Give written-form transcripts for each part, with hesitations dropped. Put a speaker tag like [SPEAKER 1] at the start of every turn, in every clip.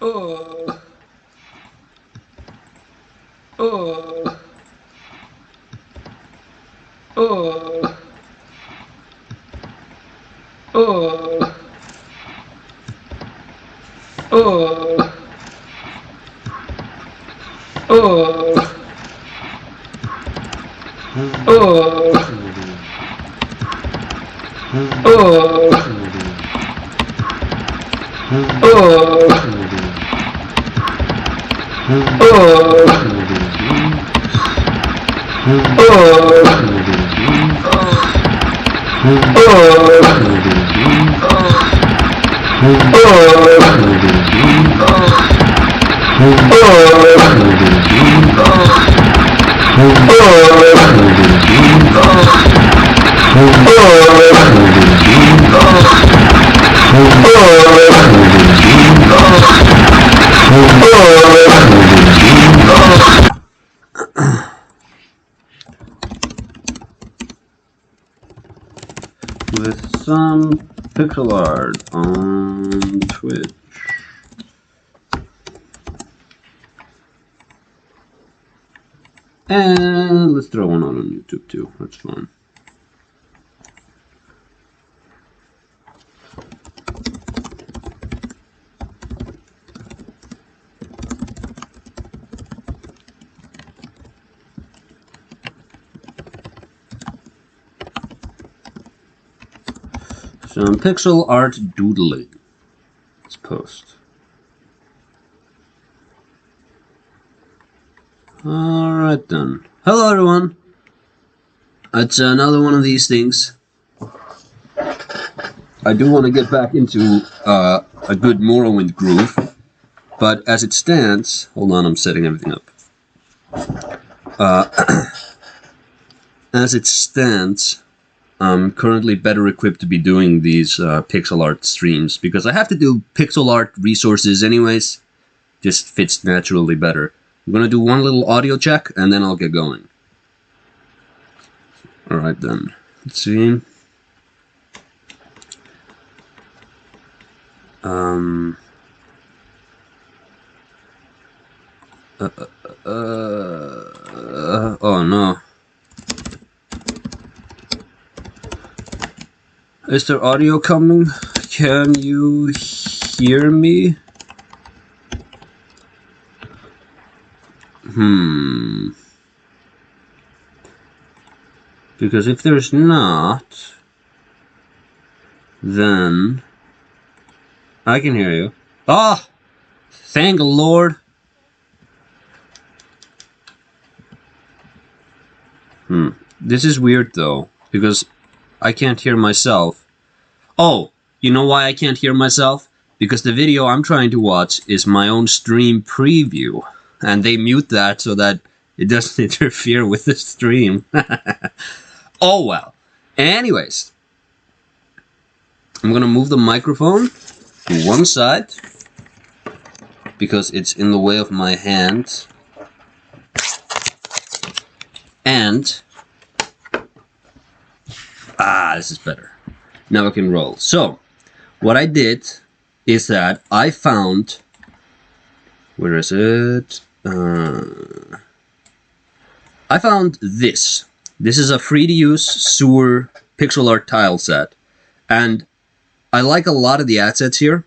[SPEAKER 1] Oh. Oh. Oh. Oh. Oh. Oh. Oh. Oh. Oh. With some pixel art on Twitch. And let's throw one out on YouTube too. That's fun. Some pixel art doodling. Let's post. Alright then. Hello everyone. It's another one of these things. I do want to get back into a good Morrowind groove, but as it stands, hold on, I'm setting everything up. As it stands, I'm currently better equipped to be doing these pixel art streams, because I have to do pixel art resources anyways. Just fits naturally better. I'm gonna do one little audio check, and then I'll get going. Alright then, let's see. Oh no. Is there audio coming? Can you hear me? Because if there's not, then I can hear you. Ah! Thank the Lord! This is weird though, because I can't hear myself. Oh, you know why I can't hear myself? Because the video I'm trying to watch is my own stream preview, and they mute that so that it doesn't interfere with the stream. Oh well. Anyways, I'm gonna move the microphone to one side because it's in the way of my hand. And this is better. Now I can roll. So, what I did is that I found... Where is it? I found this. This is a free-to-use sewer pixel art tile set. And I like a lot of the assets here.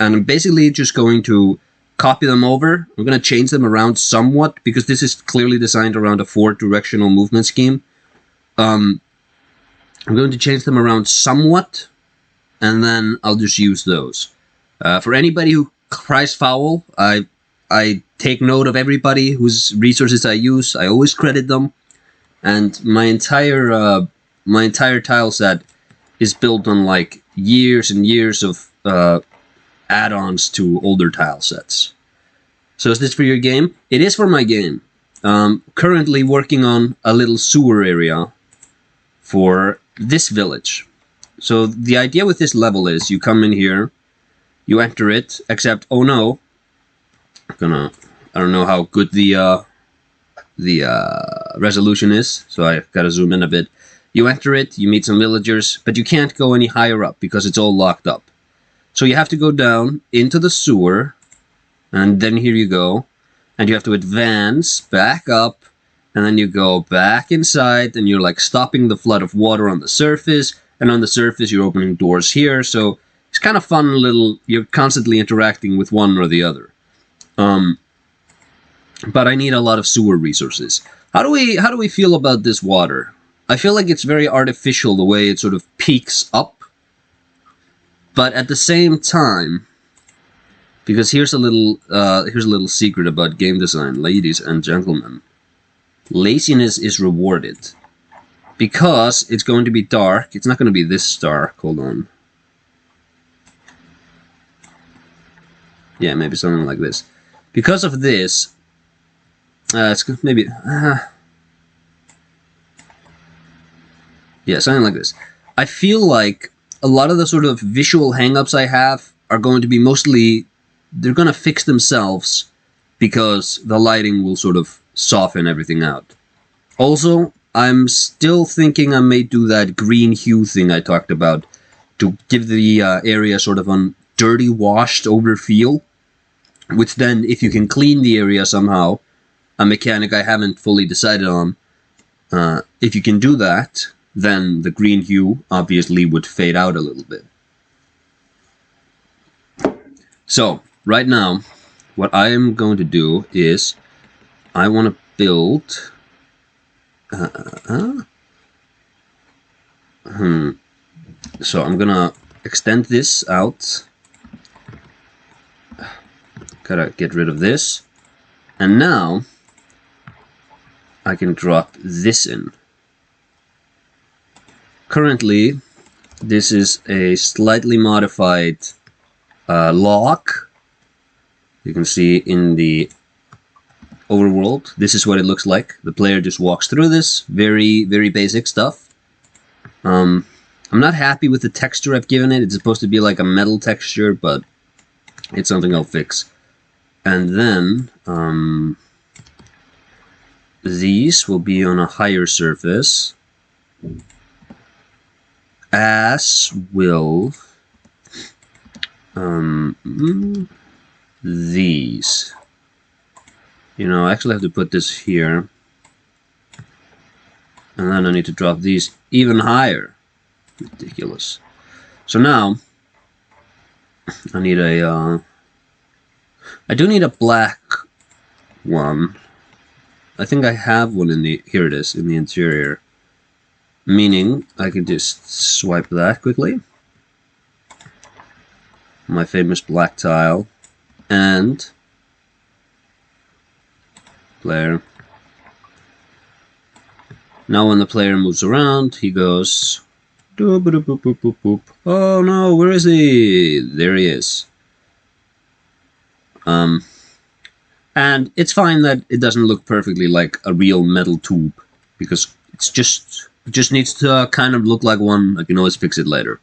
[SPEAKER 1] And I'm basically just going to copy them over. I'm going to change them around somewhat, because this is clearly designed around a 4-directional movement scheme. I'm going to change them around somewhat, and then I'll just use those. For anybody who cries foul, I take note of everybody whose resources I use. I always credit them, and my entire tile set is built on like years and years of add-ons to older tile sets. So is this for your game? It is for my game. Currently working on a little sewer area for this village. So the idea with this level is you come in here, you enter it, except, oh no, I don't know how good the resolution is, so I gotta zoom in a bit. You enter it, you meet some villagers, but you can't go any higher up because it's all locked up. So you have to go down into the sewer, And then here you go. And you have to advance back up. And then you go back inside. And you're like stopping the flood of water on the surface. And on the surface you're opening doors here. So it's kind of fun little... You're constantly interacting with one or the other. But I need a lot of sewer resources. How do we feel about this water? I feel like it's very artificial the way it sort of peaks up. But at the same time, because here's a little secret about game design, ladies and gentlemen. Laziness is rewarded. Because it's going to be dark. It's not going to be this dark. Hold on. Yeah, maybe something like this. Because of this, it's maybe... yeah, something like this. I feel like a lot of the sort of visual hang-ups I have are going to be mostly... They're going to fix themselves because the lighting will sort of soften everything out. Also, I'm still thinking I may do that green hue thing I talked about to give the area sort of a dirty, washed over feel. Which then, if you can clean the area somehow, a mechanic I haven't fully decided on, if you can do that, then the green hue obviously would fade out a little bit. So, right now, what I am going to do is, I want to build... So I'm gonna extend this out. Gotta get rid of this. And now, I can drop this in. Currently, this is a slightly modified lock. You can see in the overworld, this is what it looks like. The player just walks through this. Very, very basic stuff. I'm not happy with the texture I've given it. It's supposed to be like a metal texture, but it's something I'll fix. And then, these will be on a higher surface. As will these. You know, I actually have to put this here. And then I need to drop these even higher. Ridiculous. So now, I need a, I do need a black one. I think I have one in the, here it is, in the interior. Meaning, I can just swipe that quickly. My famous black tile. And player. Now when the player moves around, he goes... Boop, boop, boop, boop, boop, boop. Oh no, where is he? There he is. And it's fine that it doesn't look perfectly like a real metal tube. Because it's just... It just needs to kind of look like one. I can always fix it later.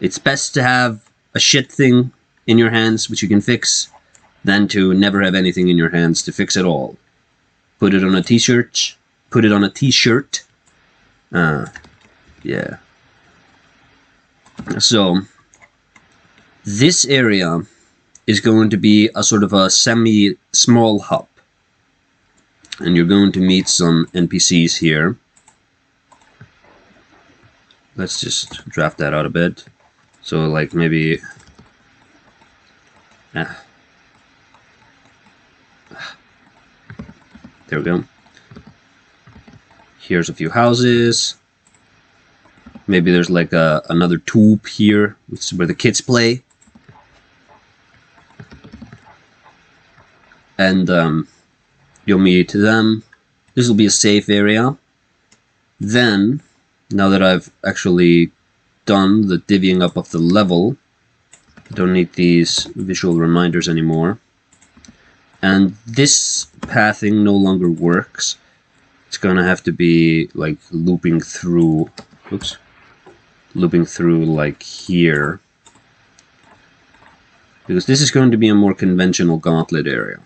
[SPEAKER 1] It's best to have a shit thing in your hands, which you can fix, than to never have anything in your hands to fix it all. Put it on a t-shirt. Put it on a t-shirt. Yeah. So, this area is going to be a sort of a semi-small hub. And you're going to meet some NPCs here. Let's just draft that out a bit. So, like, maybe... There we go. Here's a few houses. Maybe there's like another tube here, which is where the kids play. And you'll meet them. This will be a safe area. Then, now that I've actually done the divvying up of the level, I don't need these visual reminders anymore. And this pathing no longer works. It's gonna have to be like looping through, oops, looping through like here. Because this is going to be a more conventional gauntlet area.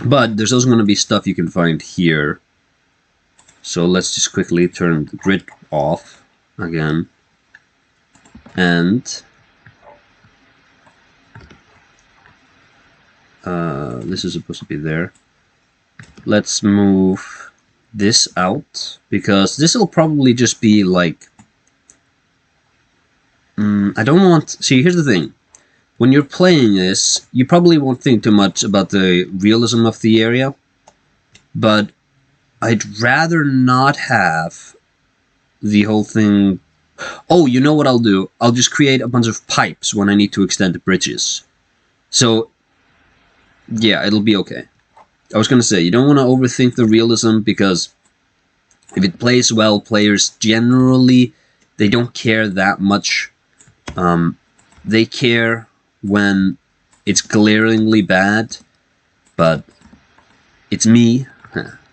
[SPEAKER 1] But there's also going to be stuff you can find here. So let's just quickly turn the grid off again. And This is supposed to be there. Let's move this out, because this will probably just be like... I don't want... See, here's the thing. When you're playing this, you probably won't think too much about the realism of the area, but I'd rather not have the whole thing... Oh, you know what I'll do? I'll just create a bunch of pipes when I need to extend the bridges. So, yeah, it'll be okay. I was gonna say, you don't want to overthink the realism, because if it plays well, players generally, they don't care that much. They care when it's glaringly bad, but it's me,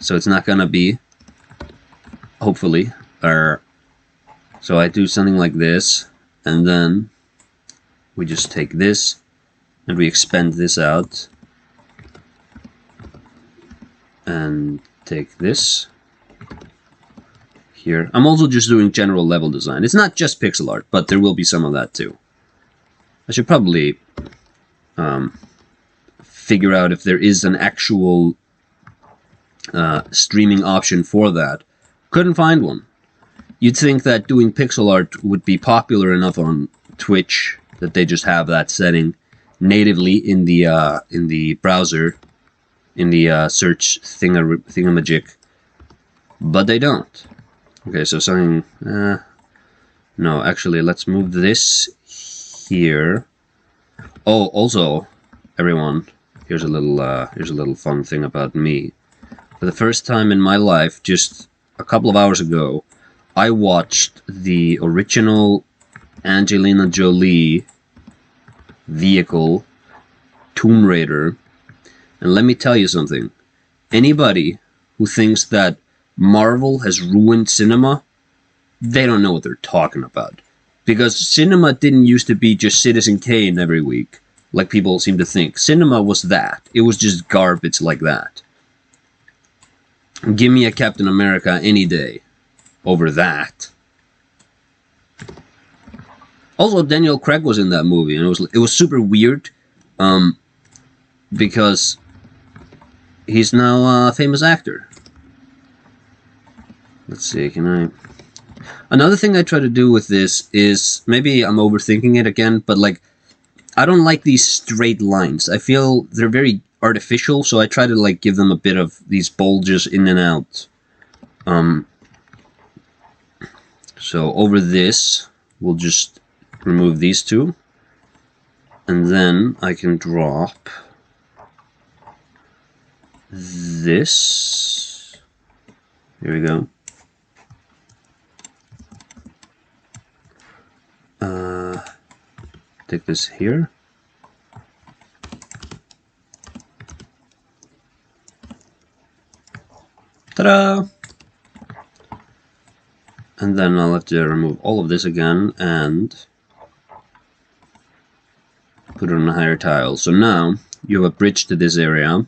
[SPEAKER 1] so it's not gonna be, hopefully. So I do something like this, and then we just take this, and we expand this out. And take this here. I'm also just doing general level design. It's not just pixel art, but there will be some of that too. I should probably figure out if there is an actual streaming option for that. Couldn't find one. You'd think that doing pixel art would be popular enough on Twitch that they just have that setting natively in the browser, in the search thingamajig, but they don't. Okay, so something... no, actually, let's move this here. Oh, also, everyone, here's a little fun thing about me. For the first time in my life, just a couple of hours ago, I watched the original Angelina Jolie vehicle, Tomb Raider. And let me tell you something. Anybody who thinks that Marvel has ruined cinema, they don't know what they're talking about. Because cinema didn't used to be just Citizen Kane every week, like people seem to think. Cinema was that. It was just garbage like that. Give me a Captain America any day over that. Also, Daniel Craig was in that movie, and it was super weird, because he's now a famous actor. Let's see, can I... Another thing I try to do with this is, maybe I'm overthinking it again, but like, I don't like these straight lines. I feel they're very artificial, so I try to like give them a bit of these bulges in and out. So over this, we'll just remove these two, and then I can drop this. Here we go. Take this here. Ta-da! And then I'll have to remove all of this again and put it on a higher tile. So now you have a bridge to this area.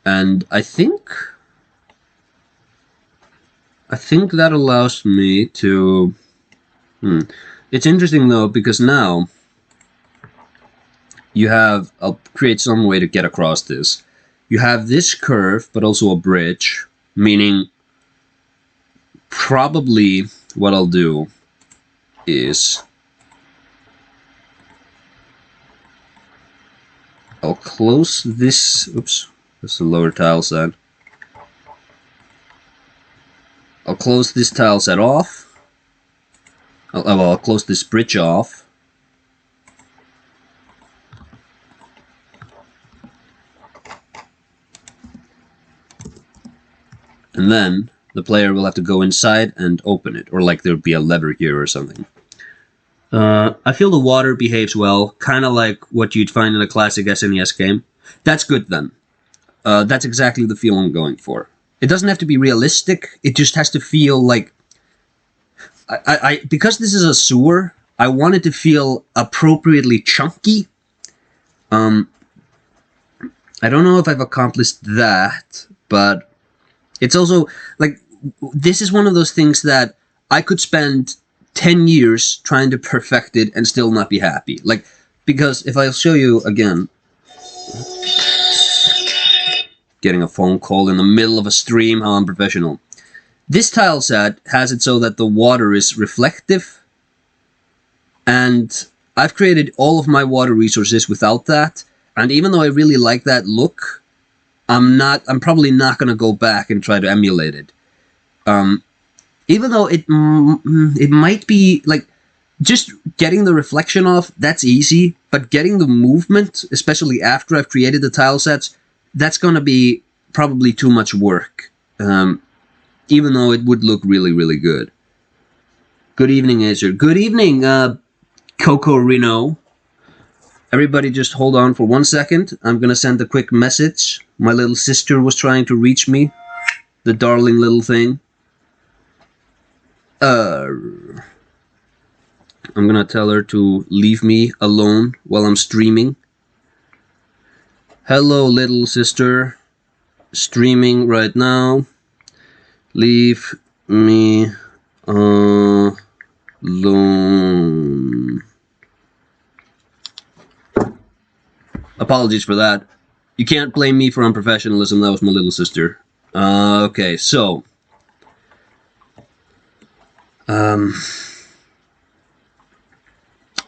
[SPEAKER 1] And I think that allows me to... It's interesting though, because now you have... I'll create some way to get across this. You have this curve, but also a bridge, meaning probably what I'll do is I'll close this... Oops, that's the lower tile set. I'll close this tile set off. I'll close this bridge off. And then the player will have to go inside and open it, or like there'll be a lever here or something. I feel the water behaves well, kind of like what you'd find in a classic SNES game. That's good then. That's exactly the feel I'm going for. It doesn't have to be realistic, it just has to feel like... because this is a sewer, I want it to feel appropriately chunky. I don't know if I've accomplished that, but it's also, like, this is one of those things that I could spend 10 years trying to perfect it and still not be happy. Like, because if I'll show you again, Getting a phone call in the middle of a stream, how unprofessional. This tile set has it so that the water is reflective, and I've created all of my water resources without that, and even though I really like that look, I'm probably not going to go back and try to emulate it. Even though it might be, like, just getting the reflection off, that's easy, but getting the movement, especially after I've created the tile sets, that's going to be probably too much work. Even though it would look really, really good. Good evening, Azure. Good evening, Coco Reno. Everybody just hold on for 1 second. I'm going to send a quick message. My little sister was trying to reach me. The darling little thing. I'm going to tell her to leave me alone while I'm streaming. Hello, little sister. Streaming right now. Leave me alone. Apologies for that. You can't blame me for unprofessionalism. That was my little sister. Okay, so.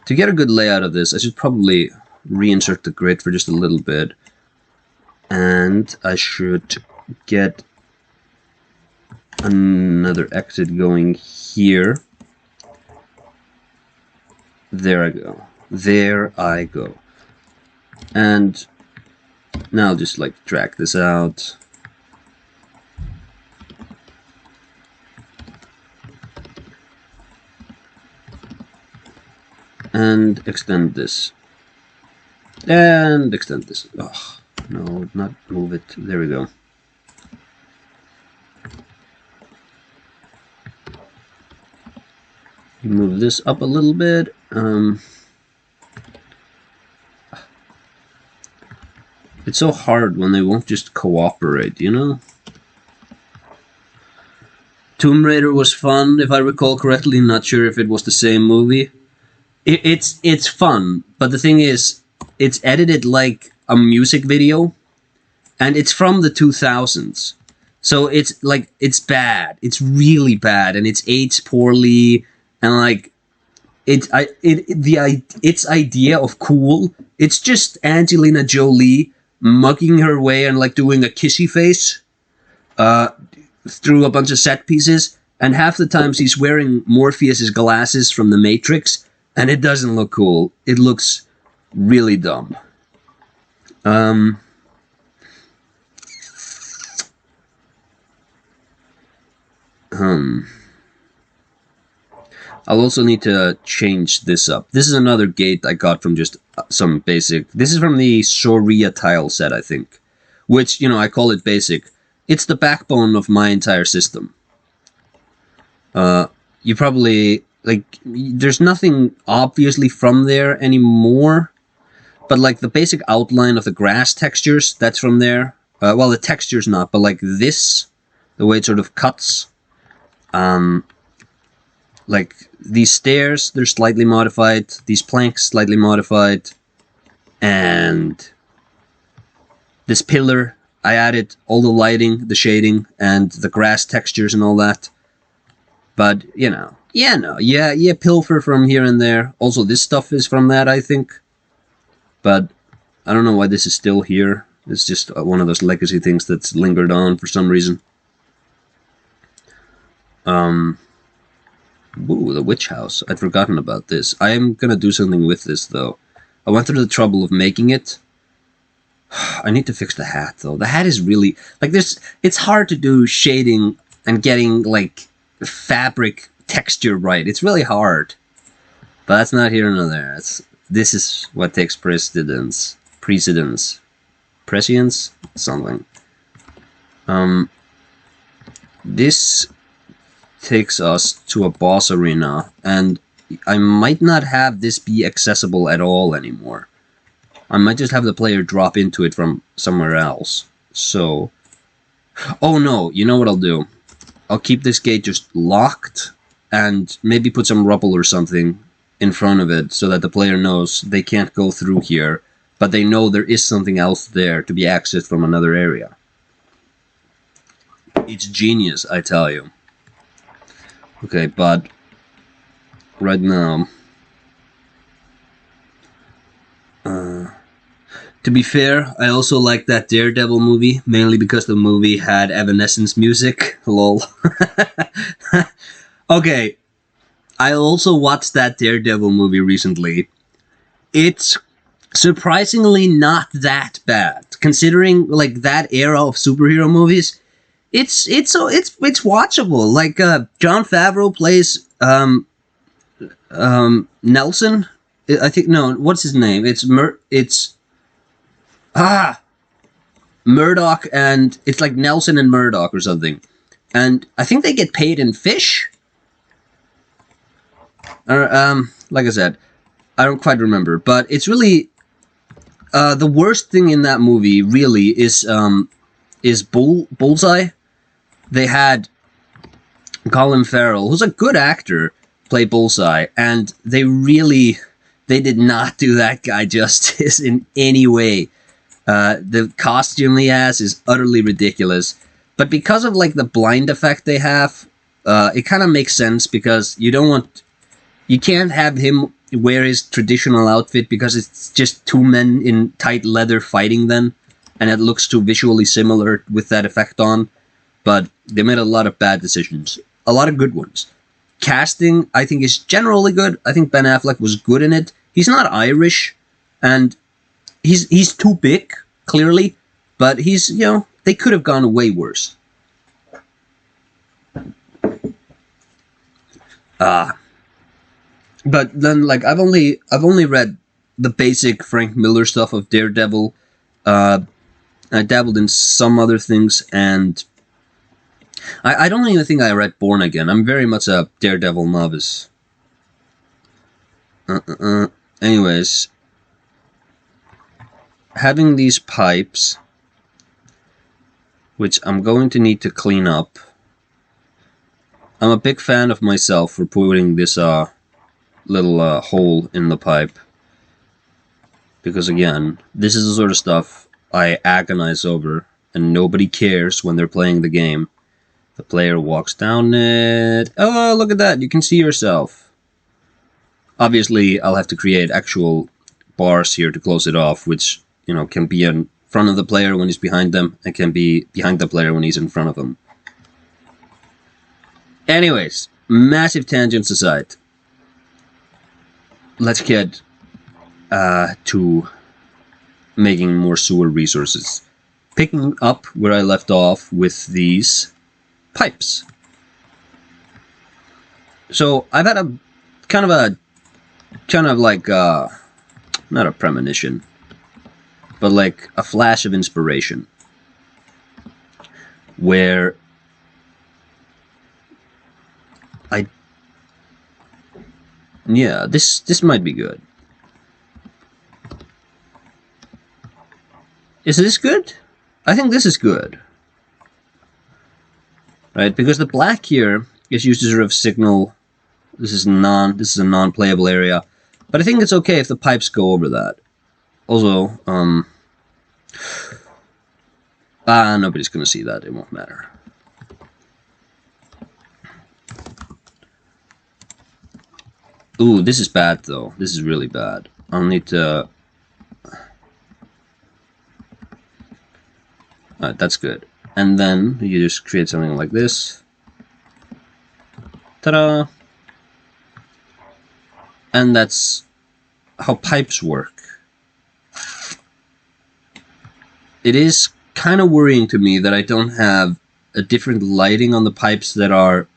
[SPEAKER 1] To get a good layout of this, I should probably reinsert the grid for just a little bit. And I should get another exit going here. There I go. There I go. And now I'll just like drag this out. And extend this. And extend this. Oh, no, not move it. There we go. Move this up a little bit. It's so hard when they won't just cooperate, you know? Tomb Raider was fun, if I recall correctly. Not sure if it was the same movie. It's fun, but the thing is, it's edited like a music video, and it's from the 2000s. So it's like, it's bad. It's really bad, and it's aged poorly, and like, its idea of cool, it's just Angelina Jolie mugging her way and like doing a kissy face through a bunch of set pieces, and half the time she's wearing Morpheus's glasses from The Matrix. And it doesn't look cool. It looks really dumb. I'll also need to change this up. This is another gate I got from just some basic... This is from the Soria tile set, I think. Which, you know, I call it basic. It's the backbone of my entire system. You probably... Like, there's nothing obviously from there anymore, but like the basic outline of the grass textures, that's from there. Well, the texture's not, but like this, the way it sort of cuts. Like these stairs, they're slightly modified. These planks, slightly modified. And this pillar, I added all the lighting, the shading, and the grass textures and all that. But, you know. Yeah, pilfer from here and there. Also, this stuff is from that, I think. But I don't know why this is still here. It's just one of those legacy things that's lingered on for some reason. Ooh, the witch house. I'd forgotten about this. I am gonna do something with this, though. I went through the trouble of making it. I need to fix the hat, though. The hat is really... Like, this. It's hard to do shading and getting, like, fabric... texture right. It's really hard, but that's not here nor there. This is what takes precedence, something. This takes us to a boss arena, and I might not have this be accessible at all anymore. I might just have the player drop into it from somewhere else. So, oh no, you know what I'll do? I'll keep this gate just locked. And maybe put some rubble or something in front of it so that the player knows they can't go through here but they know there is something else there to be accessed from another area. It's genius, I tell you. Okay, but right now, to be fair, I also like that Daredevil movie, mainly because the movie had Evanescence music. Lol. Okay, I also watched that Daredevil movie recently. It's surprisingly not that bad, considering like that era of superhero movies. It's watchable. Like Jon Favreau plays Nelson. I think no. What's his name? It's Murdoch, and it's like Nelson and Murdoch or something. And I think they get paid in fish. Or like I said, I don't quite remember, but it's really the worst thing in that movie. Really is Bullseye. They had Colin Farrell, who's a good actor, play Bullseye, and they did not do that guy justice in any way. The costume he has is utterly ridiculous, but because of like the blind effect they have, it kind of makes sense because you can't have him wear his traditional outfit because it's just two men in tight leather fighting then, and it looks too visually similar with that effect on. But they made a lot of bad decisions, a lot of good ones. Casting, I think, is generally good. I think Ben Affleck was good in it. He's not Irish, and he's too big, clearly, but they could have gone way worse. But then, like, I've only read the basic Frank Miller stuff of Daredevil. I dabbled in some other things, and I don't even think I read Born Again. I'm very much a Daredevil novice. Anyways, having these pipes, which I'm going to need to clean up. I'm a big fan of myself for putting this little hole in the pipe. Because again, this is the sort of stuff I agonize over, and nobody cares when they're playing the game. The player walks down it. Oh, look at that, you can see yourself. Obviously, I'll have to create actual bars here to close it off, which, can be in front of the player when he's behind them, and can be behind the player when he's in front of them. Anyways, massive tangents aside. Let's get to making more sewer resources. Picking up where I left off with these pipes. So I've had a kind of like not a premonition, but like a flash of inspiration, where this might be good. Is this good? I think this is good. Right, because the black here is used to sort of signal this is a non-playable area. But I think it's okay if the pipes go over that. Also, nobody's gonna see that, it won't matter. Ooh, this is bad though. This is really bad. I'll need to... Alright, that's good. And then you just create something like this. Ta-da! And that's how pipes work. It is kind of worrying to me that I don't have a different lighting on the pipes that are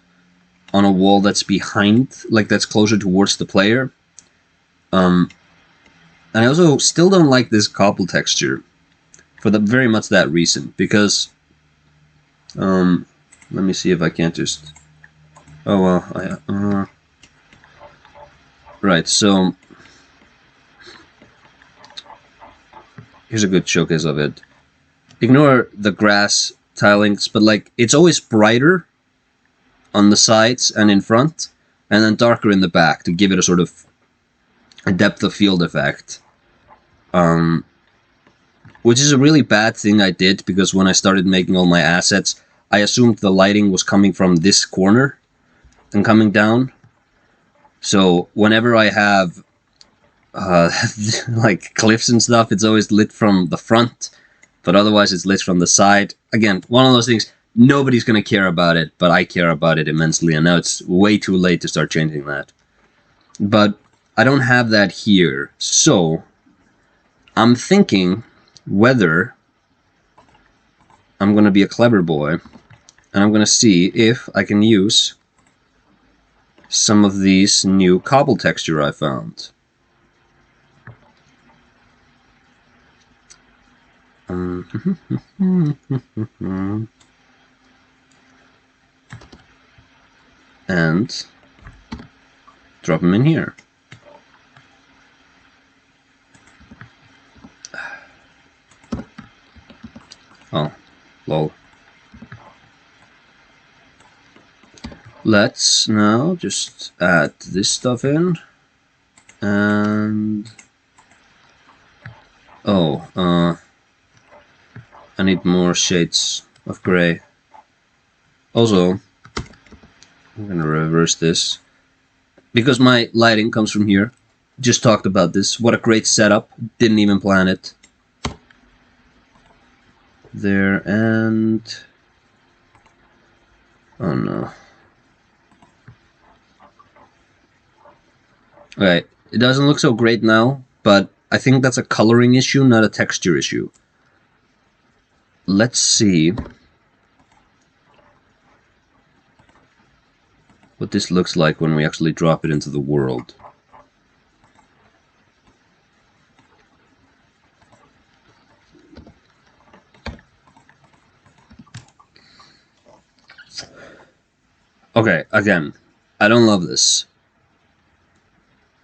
[SPEAKER 1] on a wall that's behind, like that's closer towards the player. And I also still don't like this cobble texture for very much that reason, because let me see if I can't just... Oh well, right, so here's a good showcase of it. Ignore the grass tilings, but like it's always brighter on the sides and in front, and then darker in the back to give it a sort of a depth of field effect. which is a really bad thing I did, because when I started making all my assets, I assumed the lighting was coming from this corner and coming down. So whenever I have like cliffs and stuff, it's always lit from the front, but otherwise it's lit from the side. Again, one of those things, nobody's going to care about it, but I care about it immensely, and now it's way too late to start changing that. But I don't have that here, so I'm thinking whether I'm going to be a clever boy, and I'm going to see if I can use some of these new cobble texture I found. And drop them in here. Oh, lol. Let's now just add this stuff in. And oh, I need more shades of gray. Also, I'm gonna reverse this, because my lighting comes from here. Just talked about this. What a great setup. Didn't even plan it. There, and oh no. Okay, it doesn't look so great now, but I think that's a coloring issue, not a texture issue. Let's see what this looks like when we actually drop it into the world. Okay, again, I don't love this.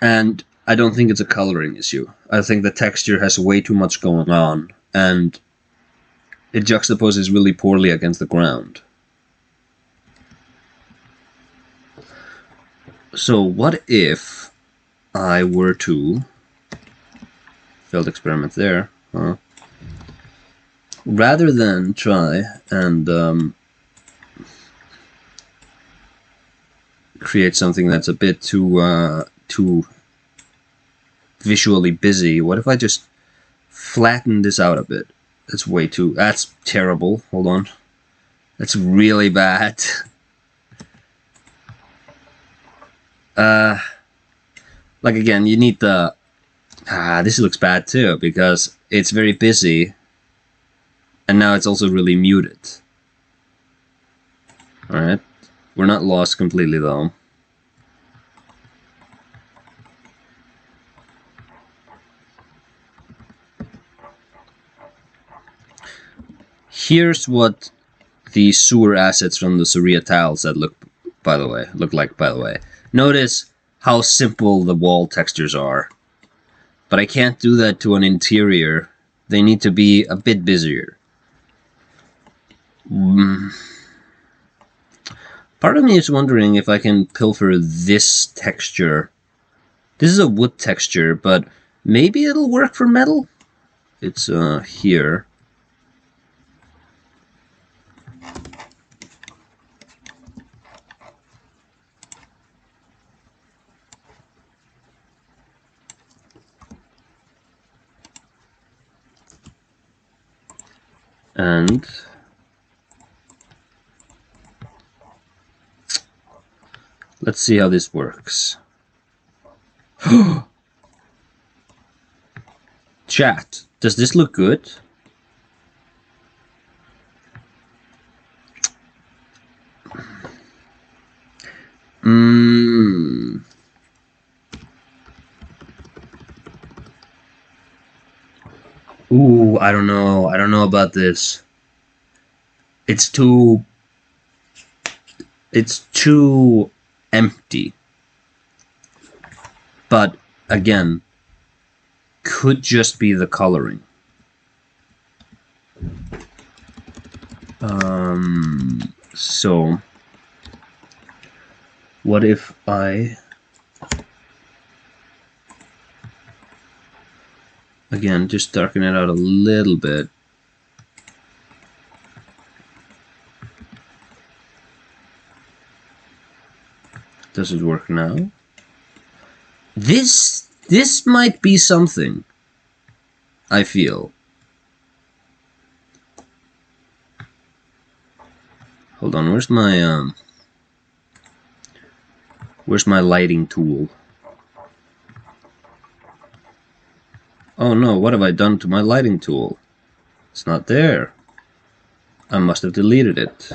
[SPEAKER 1] And I don't think it's a coloring issue. I think the texture has way too much going on, and it juxtaposes really poorly against the ground. So what if I were to... Failed experiment there, huh? Rather than try and create something that's a bit too visually busy, what if I just flatten this out a bit? That's way too... That's terrible. Hold on. That's really bad. Like again, you need the... this looks bad too, because it's very busy, and now it's also really muted. Alright. We're not lost completely though. Here's what the sewer assets from the Surya tiles that look like, by the way. Notice how simple the wall textures are. But I can't do that to an interior. They need to be a bit busier. Part of me is wondering if I can pilfer this texture. This is a wood texture, but maybe it'll work for metal? It's here. And let's see how this works. Chat, does this look good? Ooh, I don't know. I don't know about this. It's too empty. But again, could just be the coloring. So what if I Again, just darken it out a little bit. Does it work now? This might be something, I feel. Hold on, where's my lighting tool? Oh no, what have I done to my lighting tool? It's not there. I must have deleted it.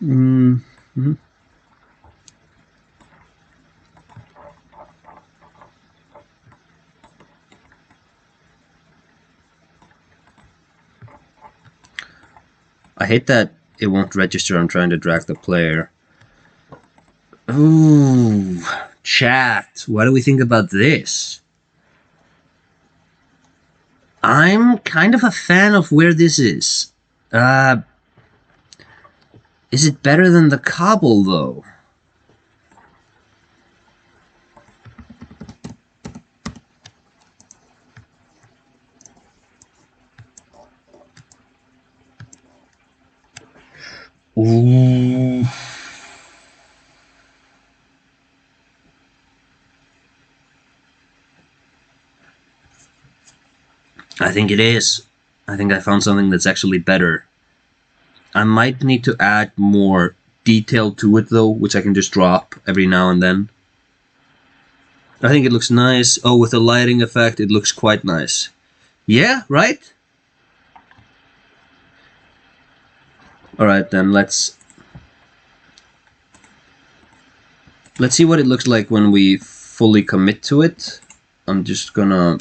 [SPEAKER 1] Mm-hmm. I hate that it won't register I'm trying to drag the player. Ooh, chat. What do we think about this? I'm kind of a fan of where this is. Is it better than the cobble, though? Ooh. I think it is. I think I found something that's actually better. I might need to add more detail to it, though, which I can just drop every now and then. I think it looks nice. Oh, with the lighting effect, it looks quite nice. Yeah, right? Alright, then let's see what it looks like when we fully commit to it. I'm just gonna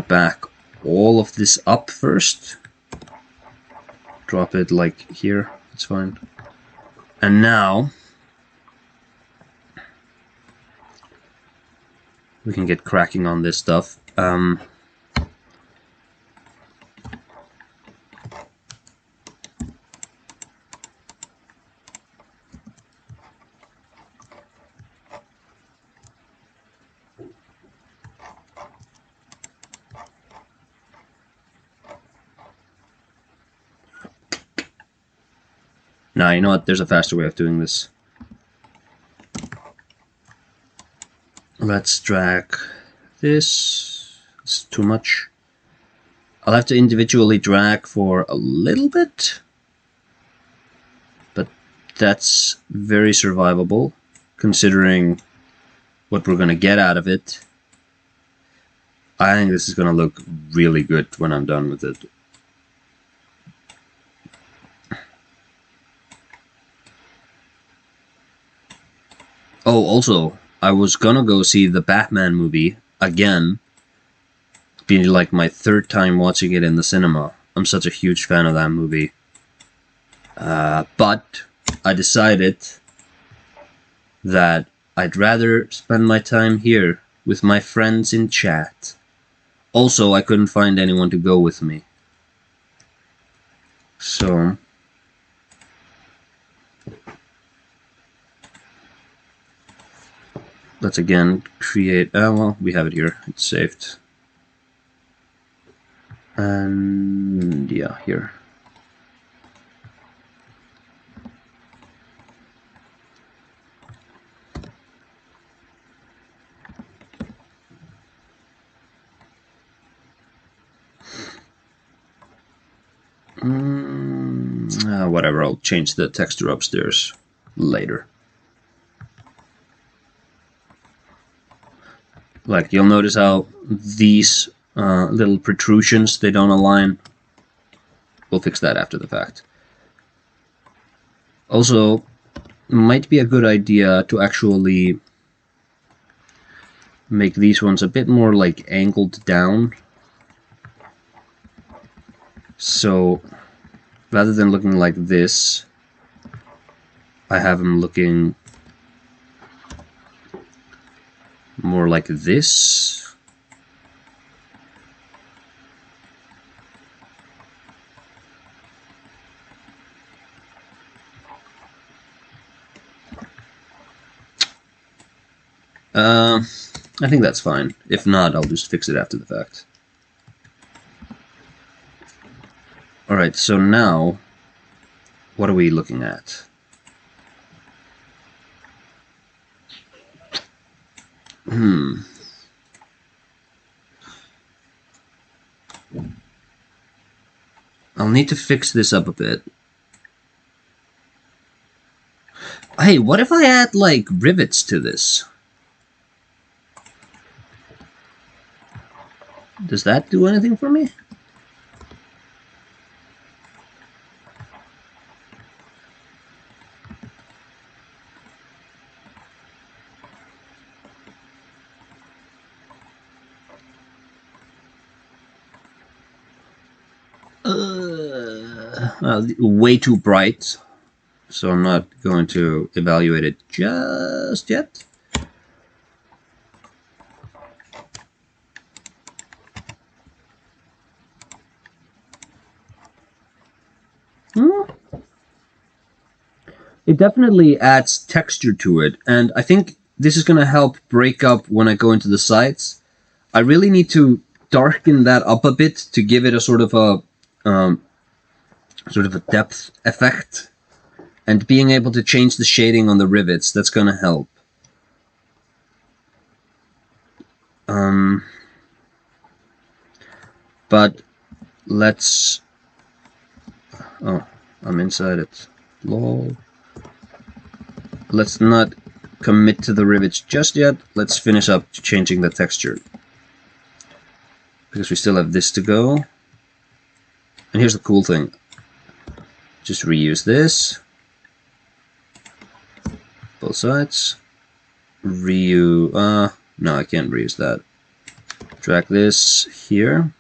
[SPEAKER 1] back all of this up first. Drop it like here, it's fine. And now we can get cracking on this stuff. Now, you know what? There's a faster way of doing this. Let's drag this. It's too much. I'll have to individually drag for a little bit, but that's very survivable, considering what we're going to get out of it. I think this is going to look really good when I'm done with it. Oh, also, I was gonna go see the Batman movie again. Being like my third time watching it in the cinema. I'm such a huge fan of that movie. But I decided that I'd rather spend my time here with my friends in chat. Also, I couldn't find anyone to go with me. So let's again create, well, we have it here, it's saved. And yeah, here. Whatever, I'll change the texture upstairs later. Like, you'll notice how these little protrusions, they don't align. We'll fix that after the fact. Also, it might be a good idea to actually make these ones a bit more like angled down. So rather than looking like this, I have them looking more like this. I think that's fine. If not, I'll just fix it after the fact. Alright, so now, what are we looking at? I'll need to fix this up a bit. Hey, what if I add, like, rivets to this? Does that do anything for me? Way too bright, so I'm not going to evaluate it just yet. It definitely adds texture to it, and I think this is going to help break up when I go into the sides. I really need to darken that up a bit to give it a sort of a depth effect, and being able to change the shading on the rivets, that's going to help. But let's... Oh, I'm inside it. Lol. Let's not commit to the rivets just yet. Let's finish up changing the texture, because we still have this to go. And here's the cool thing. Just reuse this. Both sides. No, I can't reuse that. Drag this here.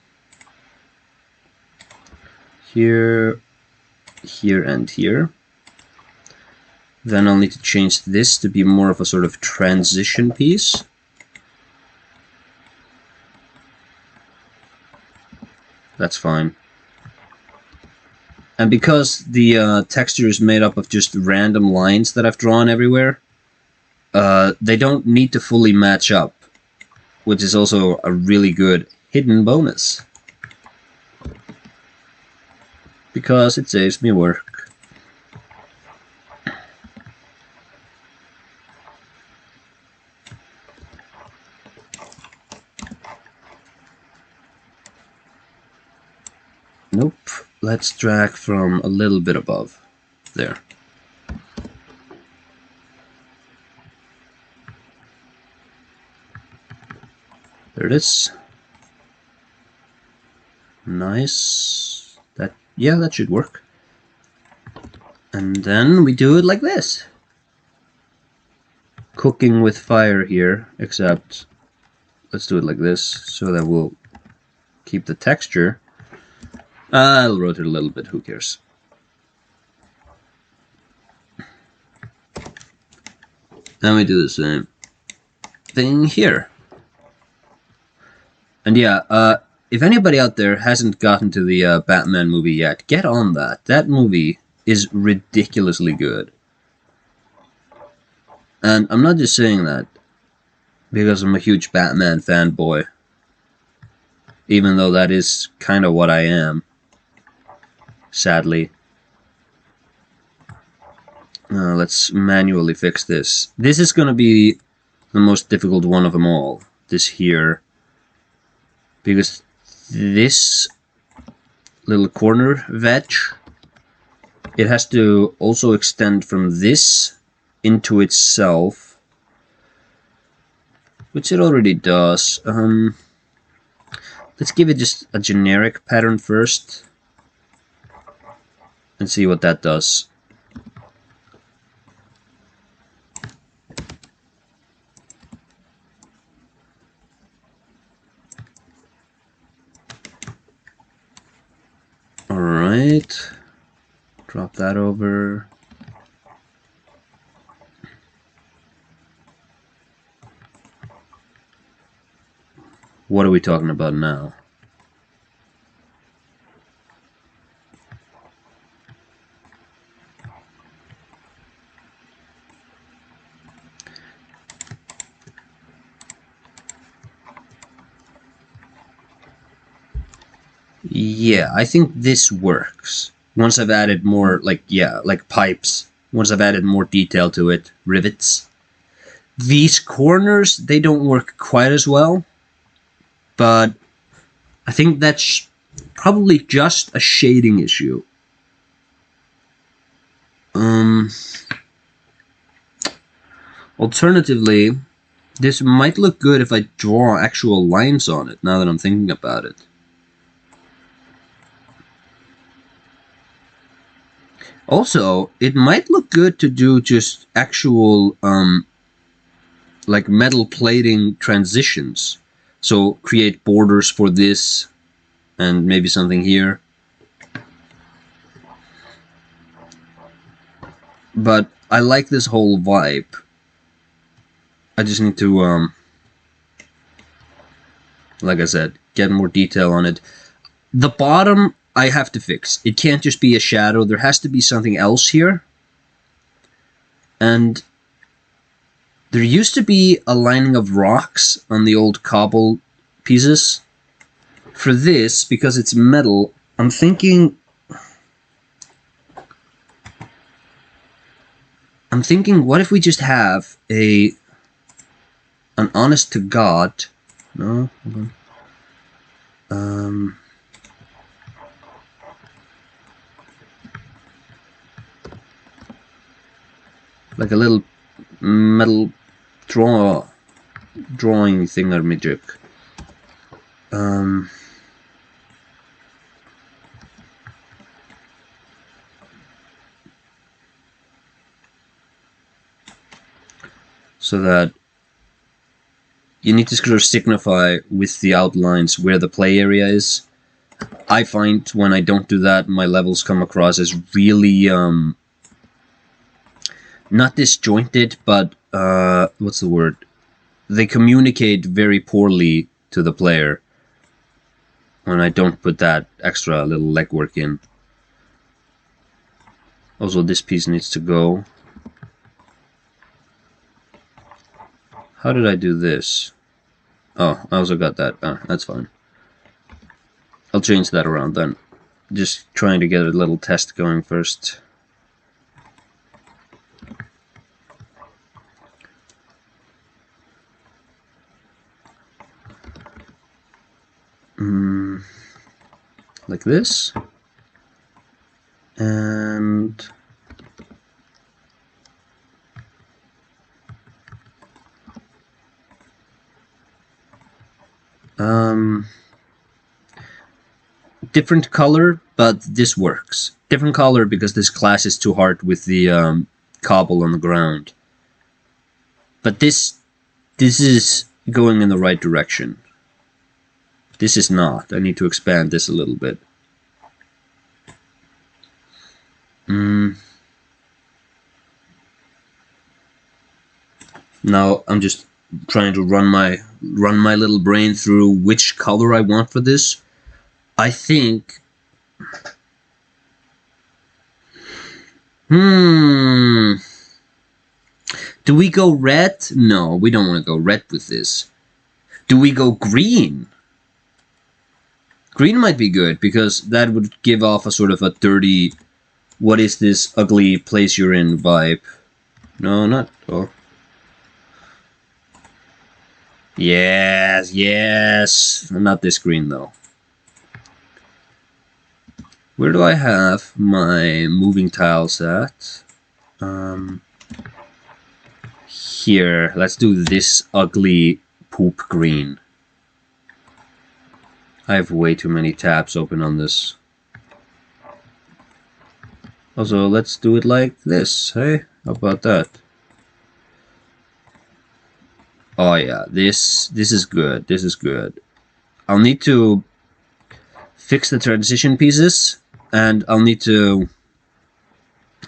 [SPEAKER 1] Here. Here and here. Then I'll need to change this to be more of a sort of transition piece. That's fine. And because the texture is made up of just random lines that I've drawn everywhere, they don't need to fully match up, which is also a really good hidden bonus, because it saves me work. Nope. Let's drag from a little bit above. There. There it is. Nice. Yeah, that should work. And then we do it like this. Cooking with fire here, except let's do it like this so that we'll keep the texture. I'll rotate a little bit, who cares? Then we do the same thing here. And yeah, if anybody out there hasn't gotten to the Batman movie yet, get on that. That movie is ridiculously good. And I'm not just saying that because I'm a huge Batman fanboy, even though that is kind of what I am, sadly. Let's manually fix this. This is going to be the most difficult one of them all, this here. Because this little corner veg, it has to also extend from this into itself, which it already does. Let's give it just a generic pattern first and see what that does. Alright, drop that over. What are we talking about now? Yeah, I think this works. Once I've added more, like, yeah, like pipes. Once I've added more detail to it. Rivets. These corners, they don't work quite as well. But I think that's probably just a shading issue. Alternatively, this might look good if I draw actual lines on it, now that I'm thinking about it. Also, it might look good to do just actual, like metal plating transitions. So create borders for this, and maybe something here. But I like this whole vibe. I just need to, like I said, get more detail on it. The bottom, I have to fix. It can't just be a shadow. There has to be something else here. And there used to be a lining of rocks on the old cobble pieces. For this, because it's metal, I'm thinking, what if we just have an honest to God, no, hold on. Like a little metal drawing thingamajig. So that you need to sort of signify with the outlines where the play area is. I find when I don't do that, my levels come across as really, not disjointed, but, what's the word? They communicate very poorly to the player when I don't put that extra little legwork in. Also, this piece needs to go. How did I do this? Oh, I also got that. That's fine. I'll change that around then. Just trying to get a little test going first. Like this. And different color, but this works. Different color because this class is too hard with the cobble on the ground. But this is going in the right direction. This is not. I need to expand this a little bit. Now I'm just trying to run my little brain through which color I want for this. I think. Do we go red? No, we don't want to go red with this. Do we go green? Green might be good, because that would give off a sort of a dirty, what is this ugly place you're in vibe. No, not... Oh. Yes, yes! Not this green, though. Where do I have my moving tiles at? Here. Let's do this ugly poop green. I have way too many tabs open on this. Also, let's do it like this, hey? How about that? Oh yeah, this is good. This is good. I'll need to fix the transition pieces, and I'll need to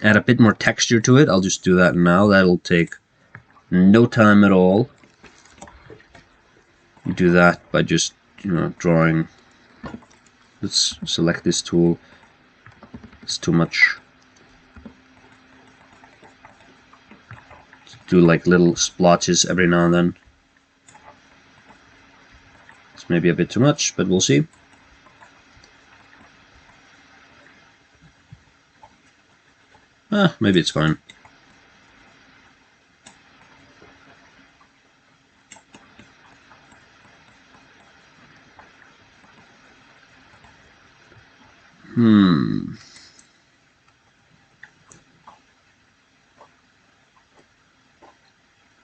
[SPEAKER 1] add a bit more texture to it. I'll just do that now. That'll take no time at all. You do that by just, drawing. Let's select this tool. It's too much. Do like little splotches every now and then. It's maybe a bit too much, but we'll see. Maybe it's fine.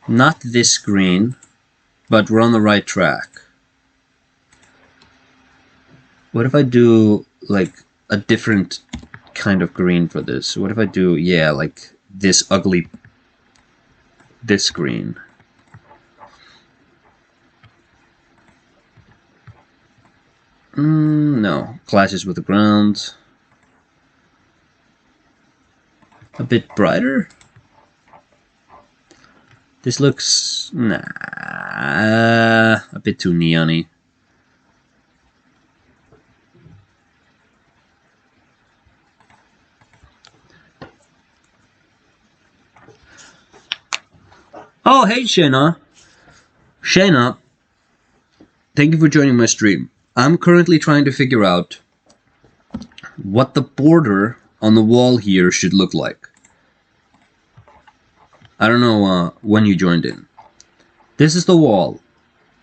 [SPEAKER 1] Not this green, but we're on the right track. What if I do, like, a different kind of green for this? What if I do, yeah, like, this ugly... this green? No. Clashes with the ground. A bit brighter? This looks... nah... a bit too neon-y. Oh, hey, Shayna. Shayna, thank you for joining my stream. I'm currently trying to figure out what the border on the wall here should look like. I don't know when you joined in. This is the wall,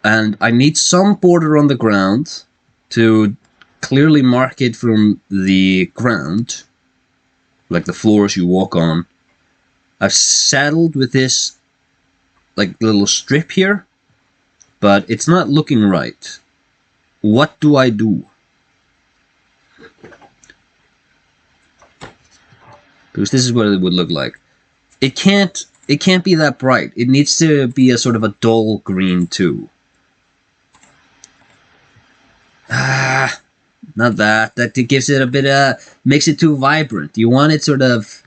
[SPEAKER 1] and I need some border on the ground to clearly mark it from the ground, like the floors you walk on. I've saddled with this like little strip here, but it's not looking right. What do I do? Because this is what it would look like. It can't be that bright. It needs to be a sort of a dull green too. Not that. That gives it a bit makes it too vibrant. You want it sort of...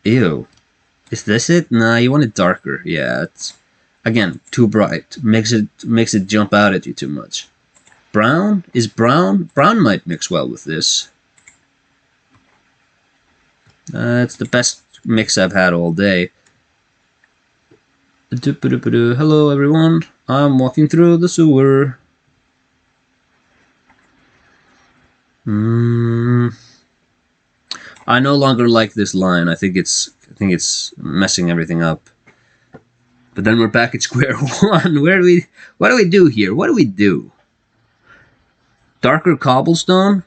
[SPEAKER 1] Ew. Is this it? Nah, you want it darker. Yeah, it's... Again, too bright. Makes it jump out at you too much. Brown? Is brown? Brown might mix well with this. It's the best mix I've had all day. Hello everyone. I'm walking through the sewer. I no longer like this line. I think it's messing everything up. But then we're back at square one. What do we do here? What do we do? Darker cobblestone?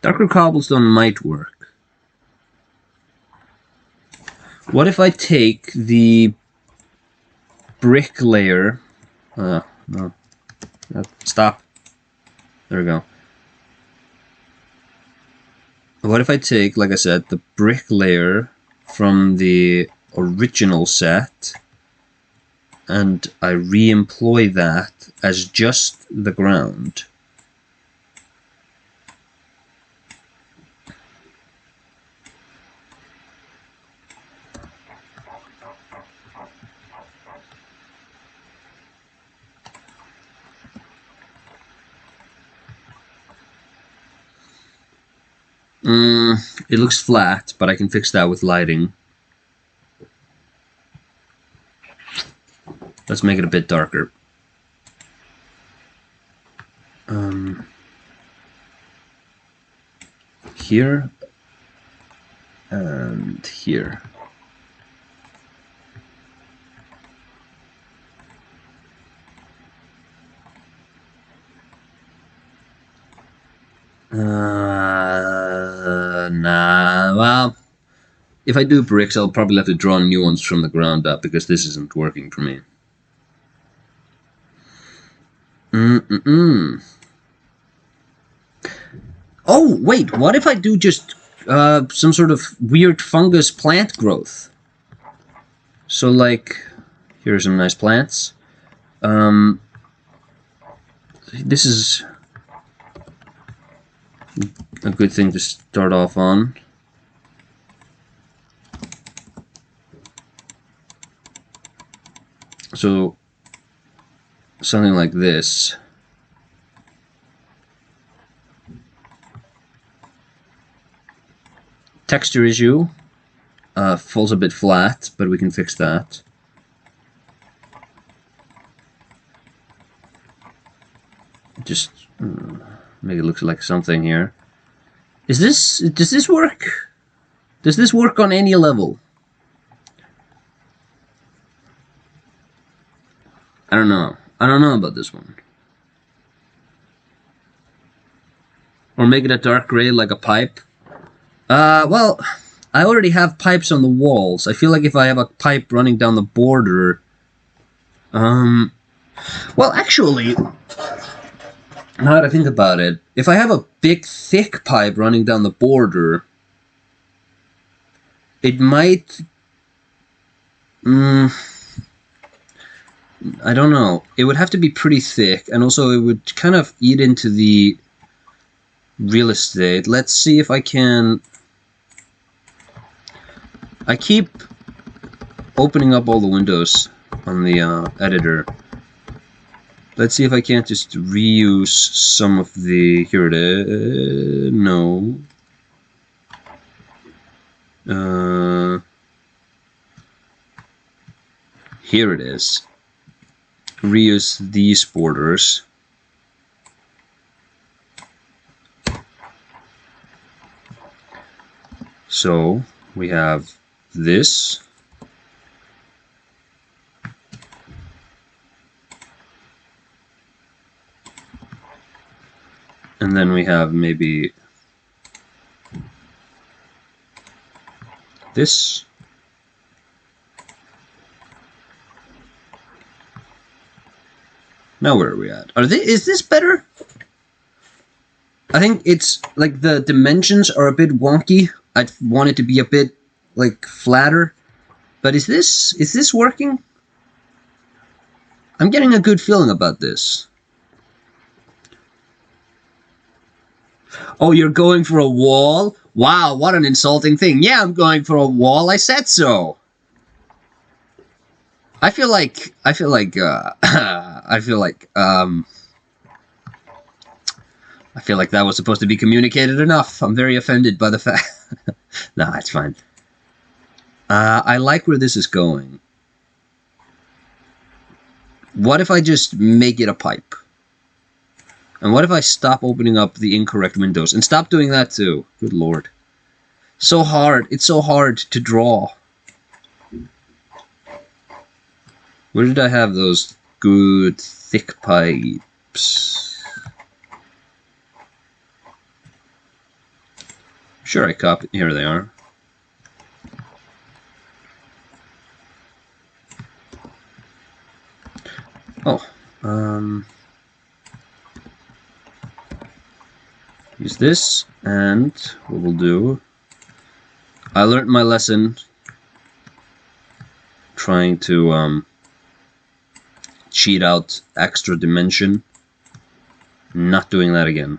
[SPEAKER 1] Darker cobblestone might work. What if I take the brick layer... no. Stop. There we go. What if I take, like I said, the brick layer from the original set and I re-employ that as just the ground? It looks flat, but I can fix that with lighting. Let's make it a bit darker. Here and here. Nah, well, if I do bricks, I'll probably have to draw new ones from the ground up, because this isn't working for me. Oh, wait, what if I do just some sort of weird fungus plant growth? So, like, here are some nice plants. This is a good thing to start off on. So, something like this. Texture issue. Falls a bit flat, but we can fix that. Just... Make it look like something here. Does this work? Does this work on any level? I don't know. I don't know about this one. Or make it a dark gray like a pipe. Well, I already have pipes on the walls. I feel like if I have a pipe running down the border... Well, actually, now that I think about it, if I have a big, thick pipe running down the border, it might... I don't know. It would have to be pretty thick, and also it would kind of eat into the real estate. Let's see if I can... I keep opening up all the windows on the editor. Let's see if I can't just reuse some of the... Here it is. No. Here it is. Reuse these borders. So we have this. And then we have maybe this. Now where are we at? Is this better? I think it's like the dimensions are a bit wonky. I want it to be a bit like flatter. But is this working? I'm getting a good feeling about this. Oh, you're going for a wall? Wow, what an insulting thing. Yeah, I'm going for a wall. I said so. I feel like that was supposed to be communicated enough. I'm very offended by the fact. Nah, it's fine. I like where this is going. What if I just make it a pipe? And what if I stop opening up the incorrect windows? And stop doing that too. Good lord. So hard. It's so hard to draw. Where did I have those good thick pipes? Sure, I copied. Here they are. Oh, use this, and what we'll do... I learned my lesson trying to cheat out extra dimension. Not doing that again.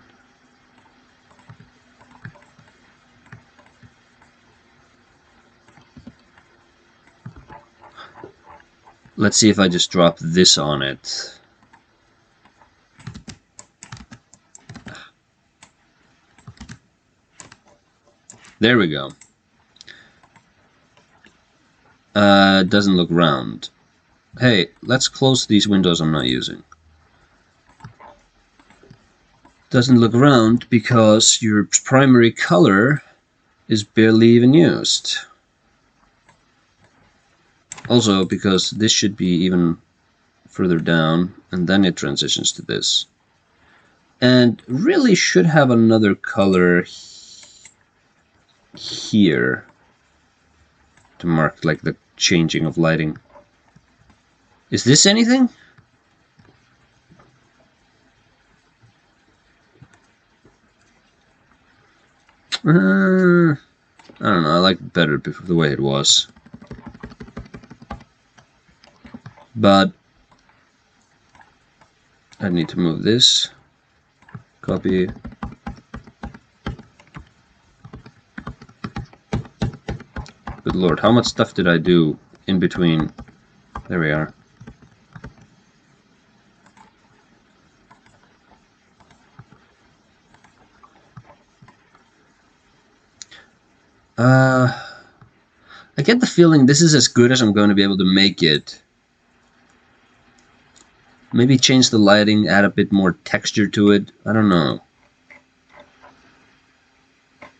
[SPEAKER 1] Let's see if I just drop this on it. There we go. Doesn't look round. Hey, let's close these windows I'm not using. Doesn't look round because your primary color is barely even used. Also, because this should be even further down, and then it transitions to this. And really should have another color here to mark like the changing of lighting. Is this anything? I don't know, I like it better the way it was. But I need to move this. Copy. Good lord, how much stuff did I do in between? There we are. I get the feeling this is as good as I'm going to be able to make it. Maybe change the lighting, add a bit more texture to it. I don't know.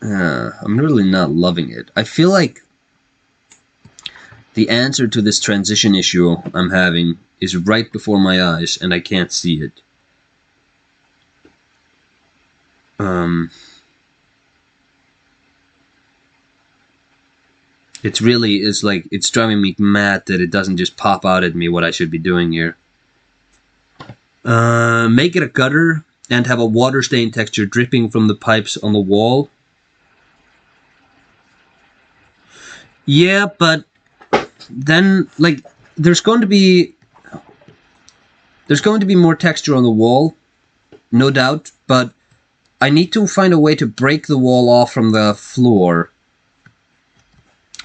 [SPEAKER 1] I'm really not loving it. I feel like the answer to this transition issue I'm having is right before my eyes, and I can't see it. It really is like, it's driving me mad that it doesn't just pop out at me what I should be doing here. Make it a gutter and have a water stain texture dripping from the pipes on the wall. Yeah, but then, like, there's going to be more texture on the wall, no doubt, but I need to find a way to break the wall off from the floor,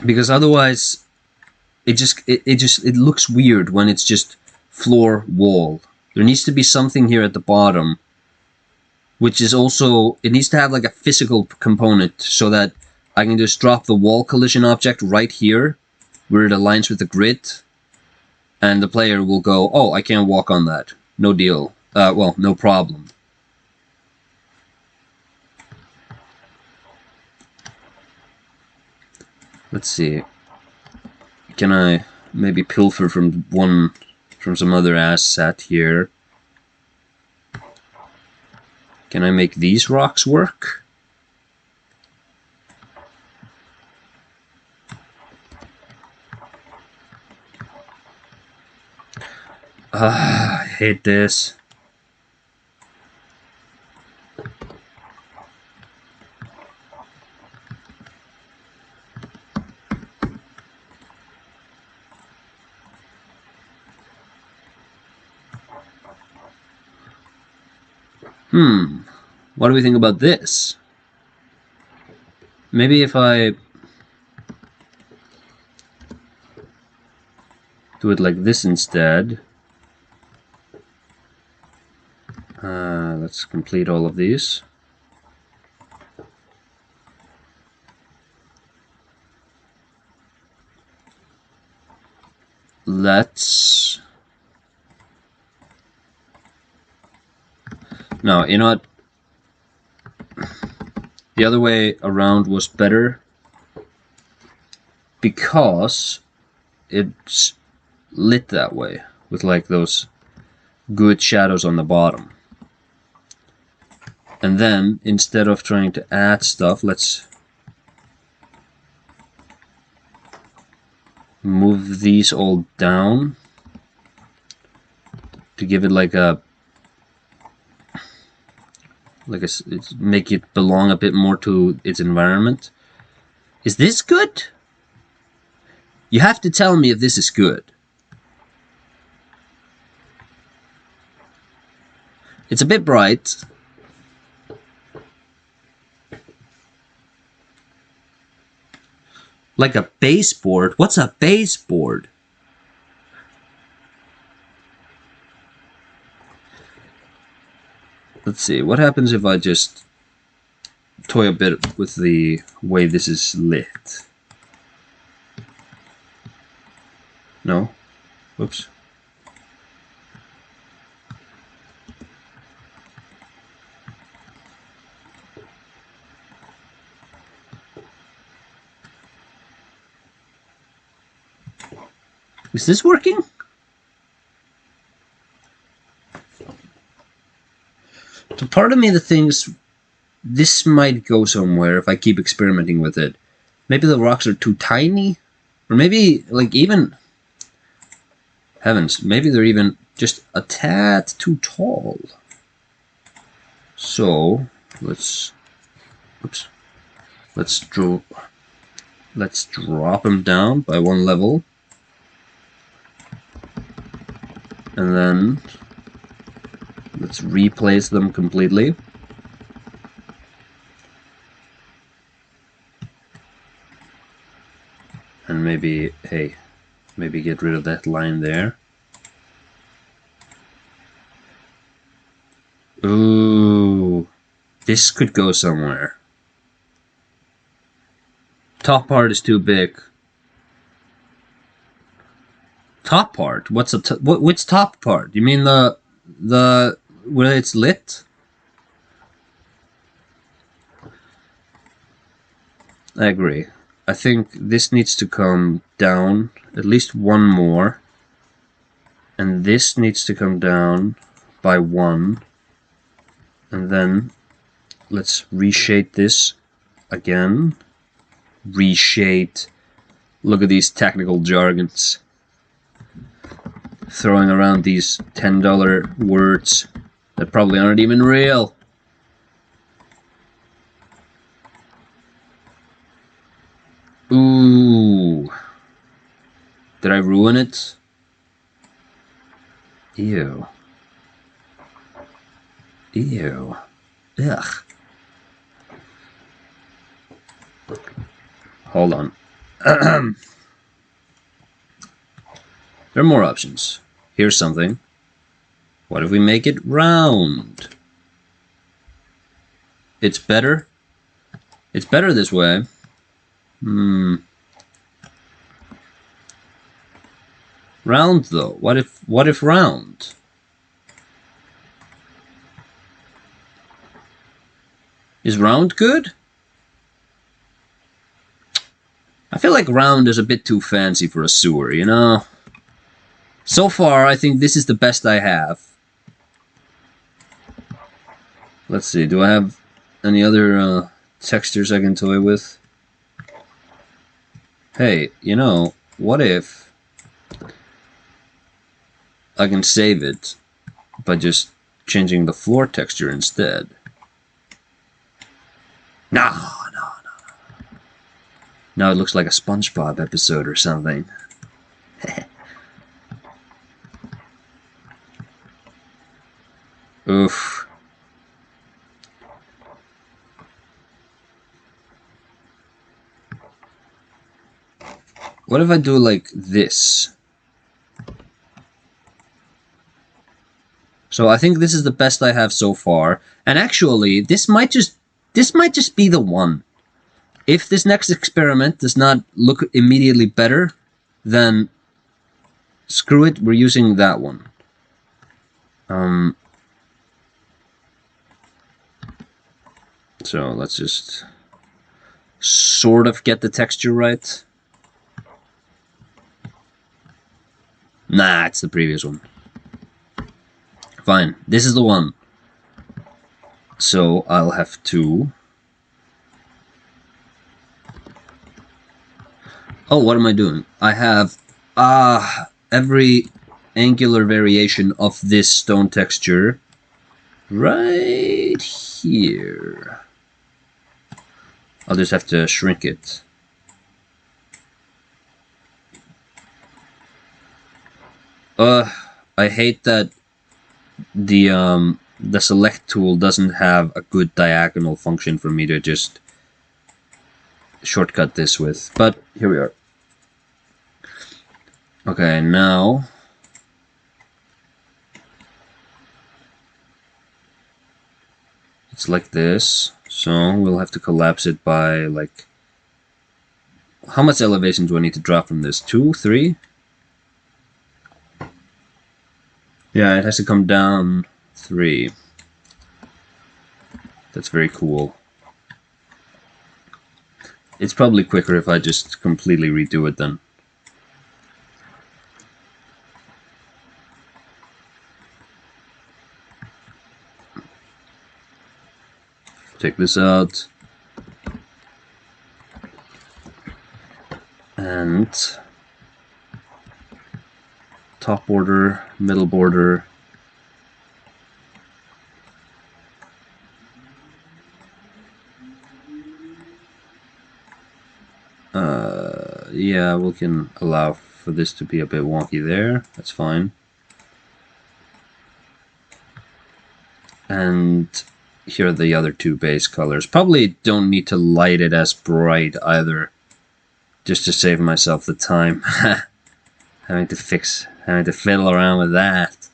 [SPEAKER 1] because otherwise it looks weird when it's just floor wall. There needs to be something here at the bottom, which is also, it needs to have like a physical component so that I can just drop the wall collision object right here where it aligns with the grid, and the player will go, oh, I can't walk on that. No deal. Well, no problem. Let's see. Can I maybe pilfer from some other asset here? Can I make these rocks work? I hate this. What do we think about this? Maybe if I do it like this instead. Let's complete all of these. Let's... No, you know what? The other way around was better because it's lit that way with like those good shadows on the bottom. And then instead of trying to add stuff, let's move these all down to give it like a make it belong a bit more to its environment. Is this good? You have to tell me if this is good. It's a bit bright. Like a baseboard? What's a baseboard? Let's see, what happens if I just toy a bit with the way this is lit? No? Whoops. Is this working? So part of me that thinks this might go somewhere if I keep experimenting with it. Maybe the rocks are too tiny? Or maybe, like, even... Heavens, maybe they're even just a tad too tall. So, let's... Oops. Let's drop them down by one level. And then let's replace them completely. And maybe, hey, maybe get rid of that line there. Ooh, this could go somewhere. Top part is too big. Top part? What's the which top part? You mean the where it's lit? I agree. I think this needs to come down at least one more. And this needs to come down by 1. And then let's reshade this again. Reshade. Look at these technical jargons. Throwing around these $10 words that probably aren't even real. Ooh. Did I ruin it? Ew. Ew. Ugh. Hold on. There are more options. Here's something. What if we make it round? It's better. It's better this way. Round though. What if round? Is round good? I feel like round is a bit too fancy for a sewer, you know? So far, I think this is the best I have. Let's see, do I have any other textures I can toy with? Hey, you know, what if I can save it by just changing the floor texture instead? No. Now it looks like a SpongeBob episode or something. Oof. What if I do like this? So I think this is the best I have so far. And actually, this might just be the one. If this next experiment does not look immediately better, then screw it, we're using that one. So let's just sort of get the texture right. Nah, it's the previous one. Fine, this is the one. So I'll have to... Oh, what am I doing? I have every angular variation of this stone texture right here. I'll just have to shrink it. I hate that the select tool doesn't have a good diagonal function for me to just shortcut this with, but here we are. Okay, now it's like this, so we'll have to collapse it by like, how much elevation do I need to drop from this? 2, 3? Yeah, it has to come down 3. That's very cool. It's probably quicker if I just completely redo it then. Take this out. And top border, middle border. Yeah, we can allow for this to be a bit wonky there. That's fine. And here are the other 2 base colors. Probably don't need to light it as bright either, just to save myself the time having to fiddle around with that.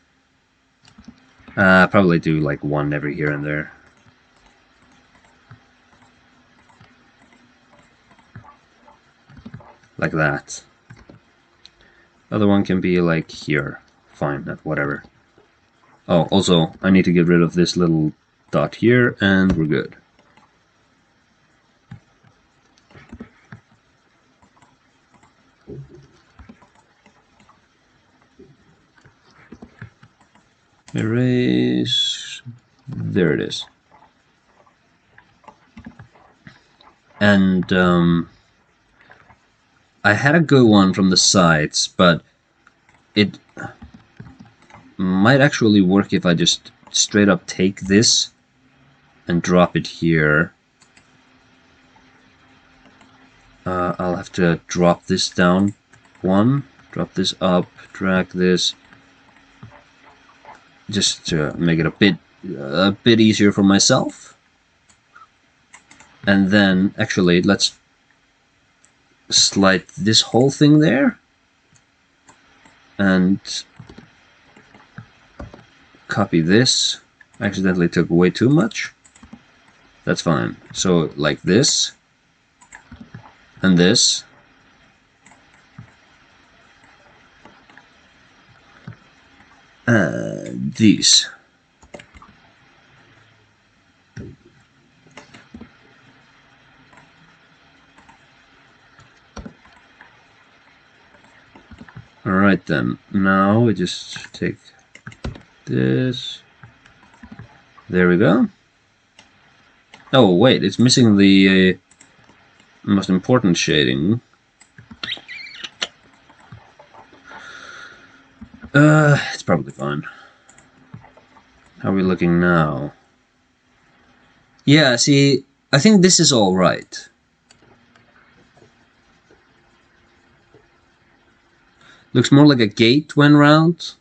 [SPEAKER 1] Probably do like 1 every here and there. Like that. Other one can be like here. Fine, whatever. Oh, also, I need to get rid of this little dot here, and we're good. Erase. There it is. And I had a good one from the sides, but it might actually work if I just straight up take this and drop it here. I'll have to drop this down one, drop this up, drag this, just to make it a bit easier for myself. And then actually let's slide this whole thing there and copy this. I accidentally took way too much. That's fine. So like this and this. These. Alright then, now we just take this. There we go. Oh wait, it's missing the most important shading. It's probably fine. How are we looking now? Yeah, see, I think this is all right. Looks more like a gate when round.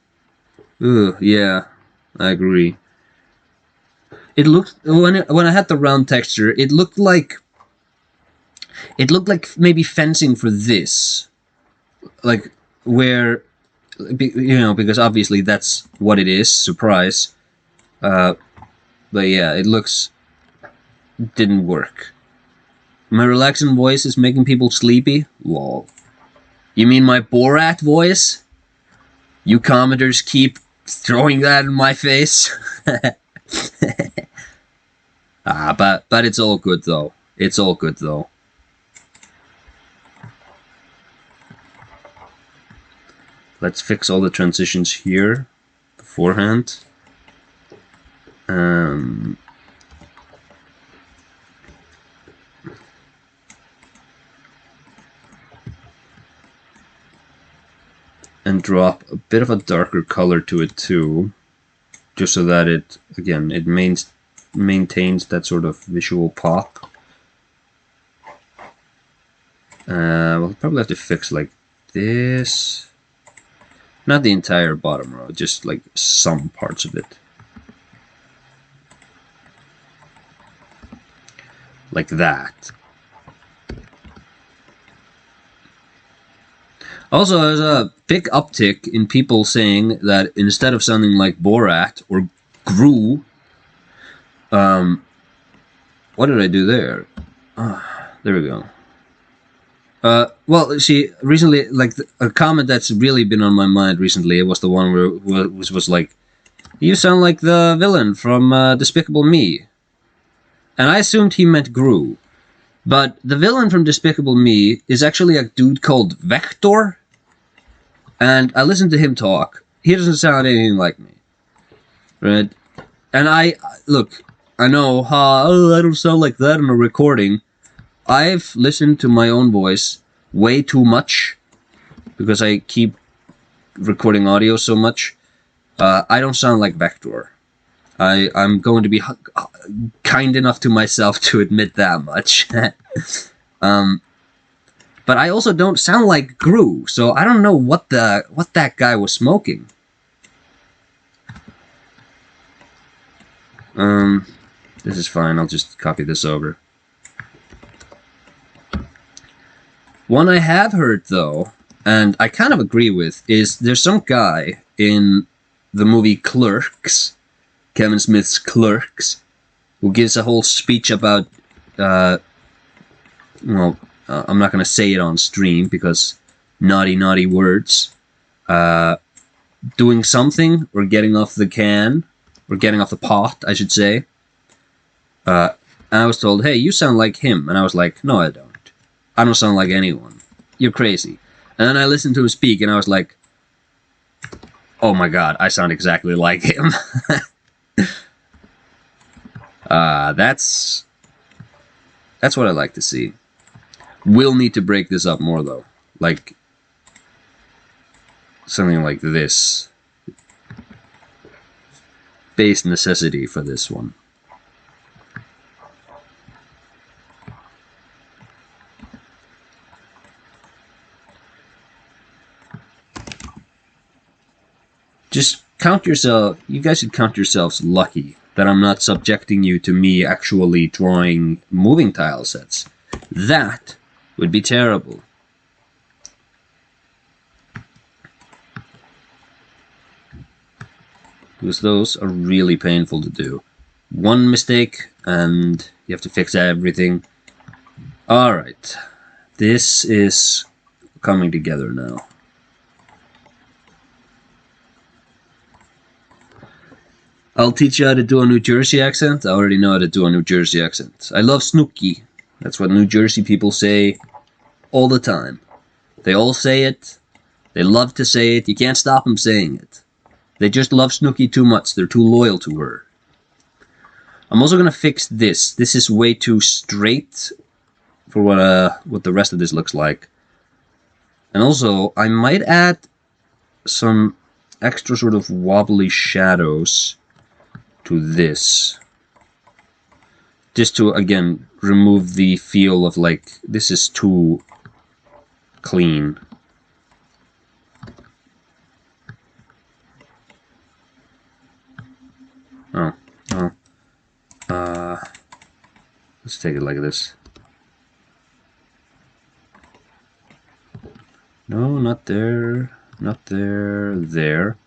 [SPEAKER 1] Ugh, yeah, I agree. It looked when I had the round texture, it looked like maybe fencing for this, like where, you know, because obviously that's what it is. Surprise. But yeah, it didn't work. My relaxing voice is making people sleepy. Lol. You mean my Borat voice? You commenters keep throwing that in my face. But it's all good though. It's all good though. Let's fix all the transitions here beforehand. And drop a bit of a darker color to it too, just so that it, again, it maintains that sort of visual pop. We'll probably have to fix like this. Not the entire bottom row, just like some parts of it. Like that. Also, there's a big uptick in people saying that instead of sounding like Borat or Gru, what did I do there? There we go. Well, see, recently, like a comment that's really been on my mind recently was the one where it was like, "You sound like the villain from Despicable Me," and I assumed he meant Gru, but the villain from Despicable Me is actually a dude called Vector. And I listened to him talk. He doesn't sound anything like me, right? And I know, I don't sound like that in a recording. I've listened to my own voice way too much because I keep recording audio so much. I don't sound like Vector. I'm going to be kind enough to myself to admit that much. But I also don't sound like Gru, so I don't know what that guy was smoking. This is fine. I'll just copy this over. One I have heard though, and I kind of agree with, is there's some guy in the movie Clerks, Kevin Smith's Clerks, who gives a whole speech about, well, I'm not going to say it on stream because naughty words. Doing something or getting off the can, or getting off the pot, I should say. And I was told, hey, you sound like him. And I was like, no, I don't. I don't sound like anyone. You're crazy. And then I listened to him speak, and I was like, oh my god, I sound exactly like him. That's what I like to see. We'll need to break this up more, though. Like, something like this. Base necessity for this one. Just count yourself, you guys should count yourselves lucky that I'm not subjecting you to me actually drawing moving tile sets. That would be terrible. Because those are really painful to do. One mistake and you have to fix everything. Alright, this is coming together now. I'll teach you how to do a New Jersey accent. I already know how to do a New Jersey accent. I love Snooki. That's what New Jersey people say all the time. They all say it. They love to say it. You can't stop them saying it. They just love Snooki too much. They're too loyal to her. I'm also going to fix this. This is way too straight for what the rest of this looks like. And also, I might add some extra sort of wobbly shadows to this. Just to, again, remove the feel of like, this is too clean. Let's take it like this. No, not there. Not there. There.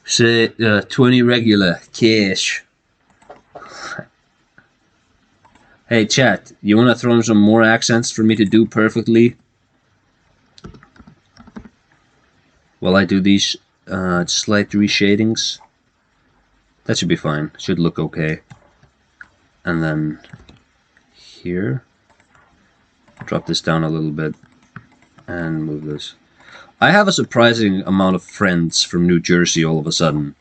[SPEAKER 1] Say 20 regular cash. Hey chat, you wanna throw in some more accents for me to do perfectly? While I do these slight reshadings. That should be fine. Should look okay. And then here, drop this down a little bit and move this. I have a surprising amount of friends from New Jersey all of a sudden,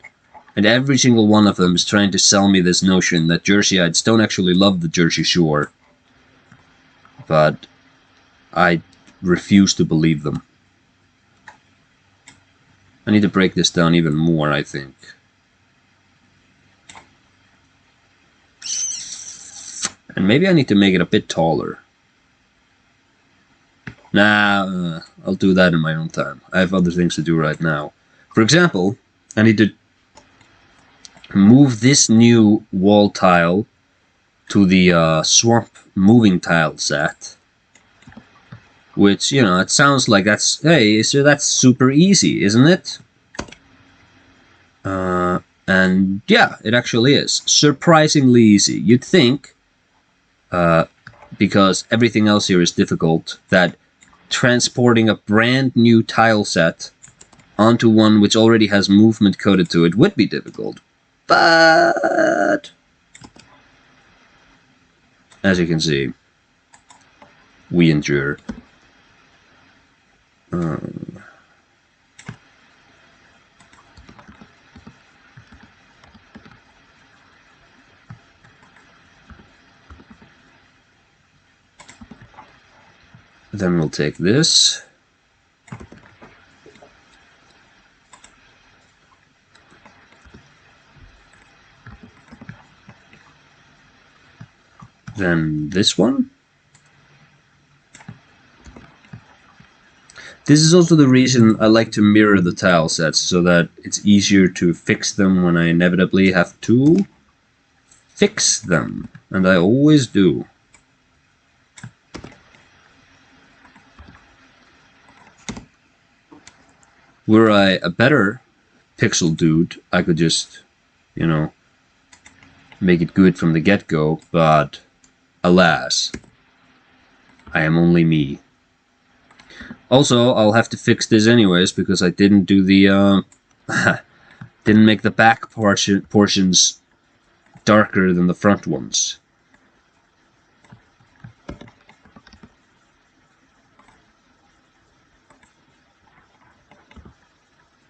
[SPEAKER 1] and every single one of them is trying to sell me this notion that Jerseyites don't actually love the Jersey Shore. But I refuse to believe them. I need to break this down even more, I think. And maybe I need to make it a bit taller. Nah, I'll do that in my own time. I have other things to do right now. For example, I need to move this new wall tile to the swamp moving tile set. Which, you know, it sounds like that's, hey, so that's super easy, isn't it? And yeah, it actually is. Surprisingly easy. You'd think, because everything else here is difficult, that transporting a brand new tile set onto one which already has movement coded to it would be difficult. But as you can see, we endure. Then we'll take this. Then this one. This is also the reason I like to mirror the tile sets, so that it's easier to fix them when I inevitably have to fix them. And I always do. Were I a better pixel dude, I could just, you know, make it good from the get-go, but alas, I am only me. Also, I'll have to fix this anyways, because I didn't do the didn't make the back portions darker than the front ones.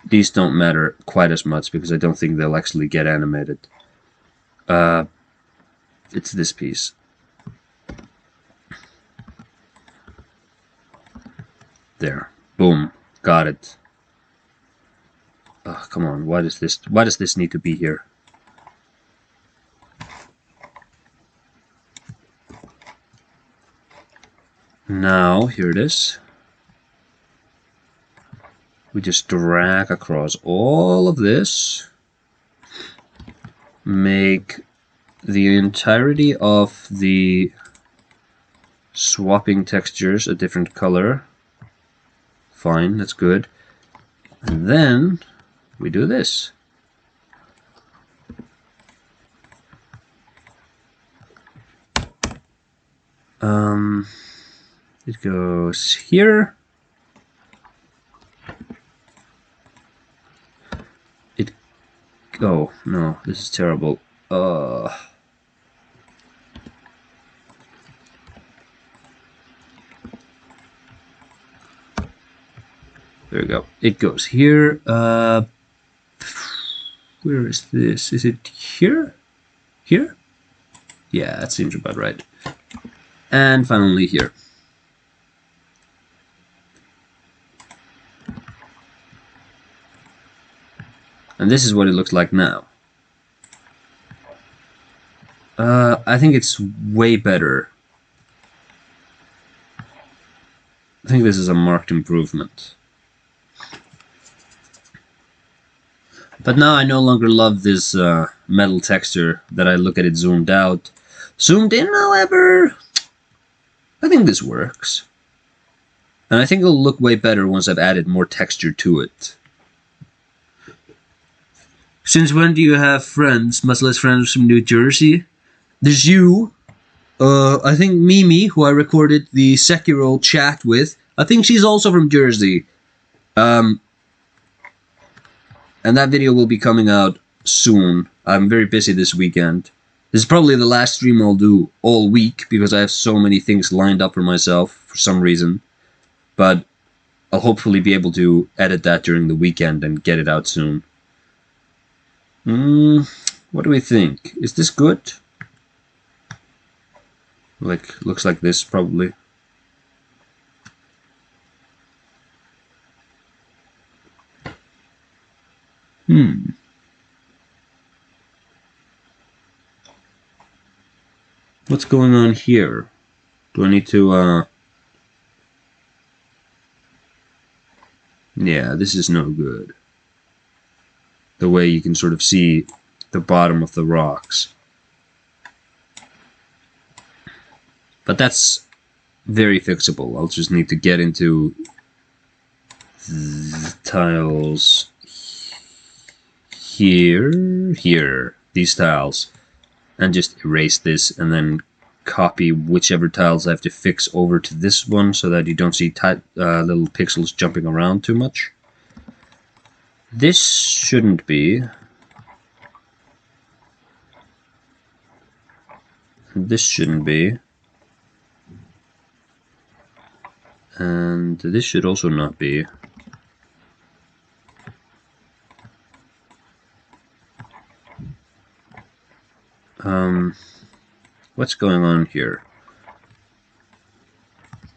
[SPEAKER 1] These don't matter quite as much because I don't think they'll actually get animated. It's this piece. There. Boom. Got it. Oh, come on. Why does this need to be here? Now, here it is. We just drag across all of this. Make the entirety of the swapping textures a different color. Fine, that's good. And then we do this. It goes here. Oh, no, this is terrible. There we go. It goes here. Where is this? Is it here? Here? Yeah, that seems about right. And finally here. And this is what it looks like now. I think it's way better. I think this is a marked improvement. But now I no longer love this metal texture that I look at it zoomed out. Zoomed in, however, I think this works. And I think it'll look way better once I've added more texture to it. Since when do you have friends? Much less friends from New Jersey? There's you. I think Mimi, who I recorded the Sekiro chat with. I think she's also from Jersey. And that video will be coming out soon. I'm very busy this weekend. This is probably the last stream I'll do all week because I have so many things lined up for myself for some reason. But I'll hopefully be able to edit that during the weekend and get it out soon. What do we think? Is this good? Looks like this probably. What's going on here? Do I need to, Yeah, this is no good. The way you can sort of see the bottom of the rocks. But that's very fixable. I'll just need to get into the tiles here, these tiles, and just erase this and then copy whichever tiles I have to fix over to this one so that you don't see little pixels jumping around too much. This shouldn't be. This shouldn't be. And this should also not be. What's going on here?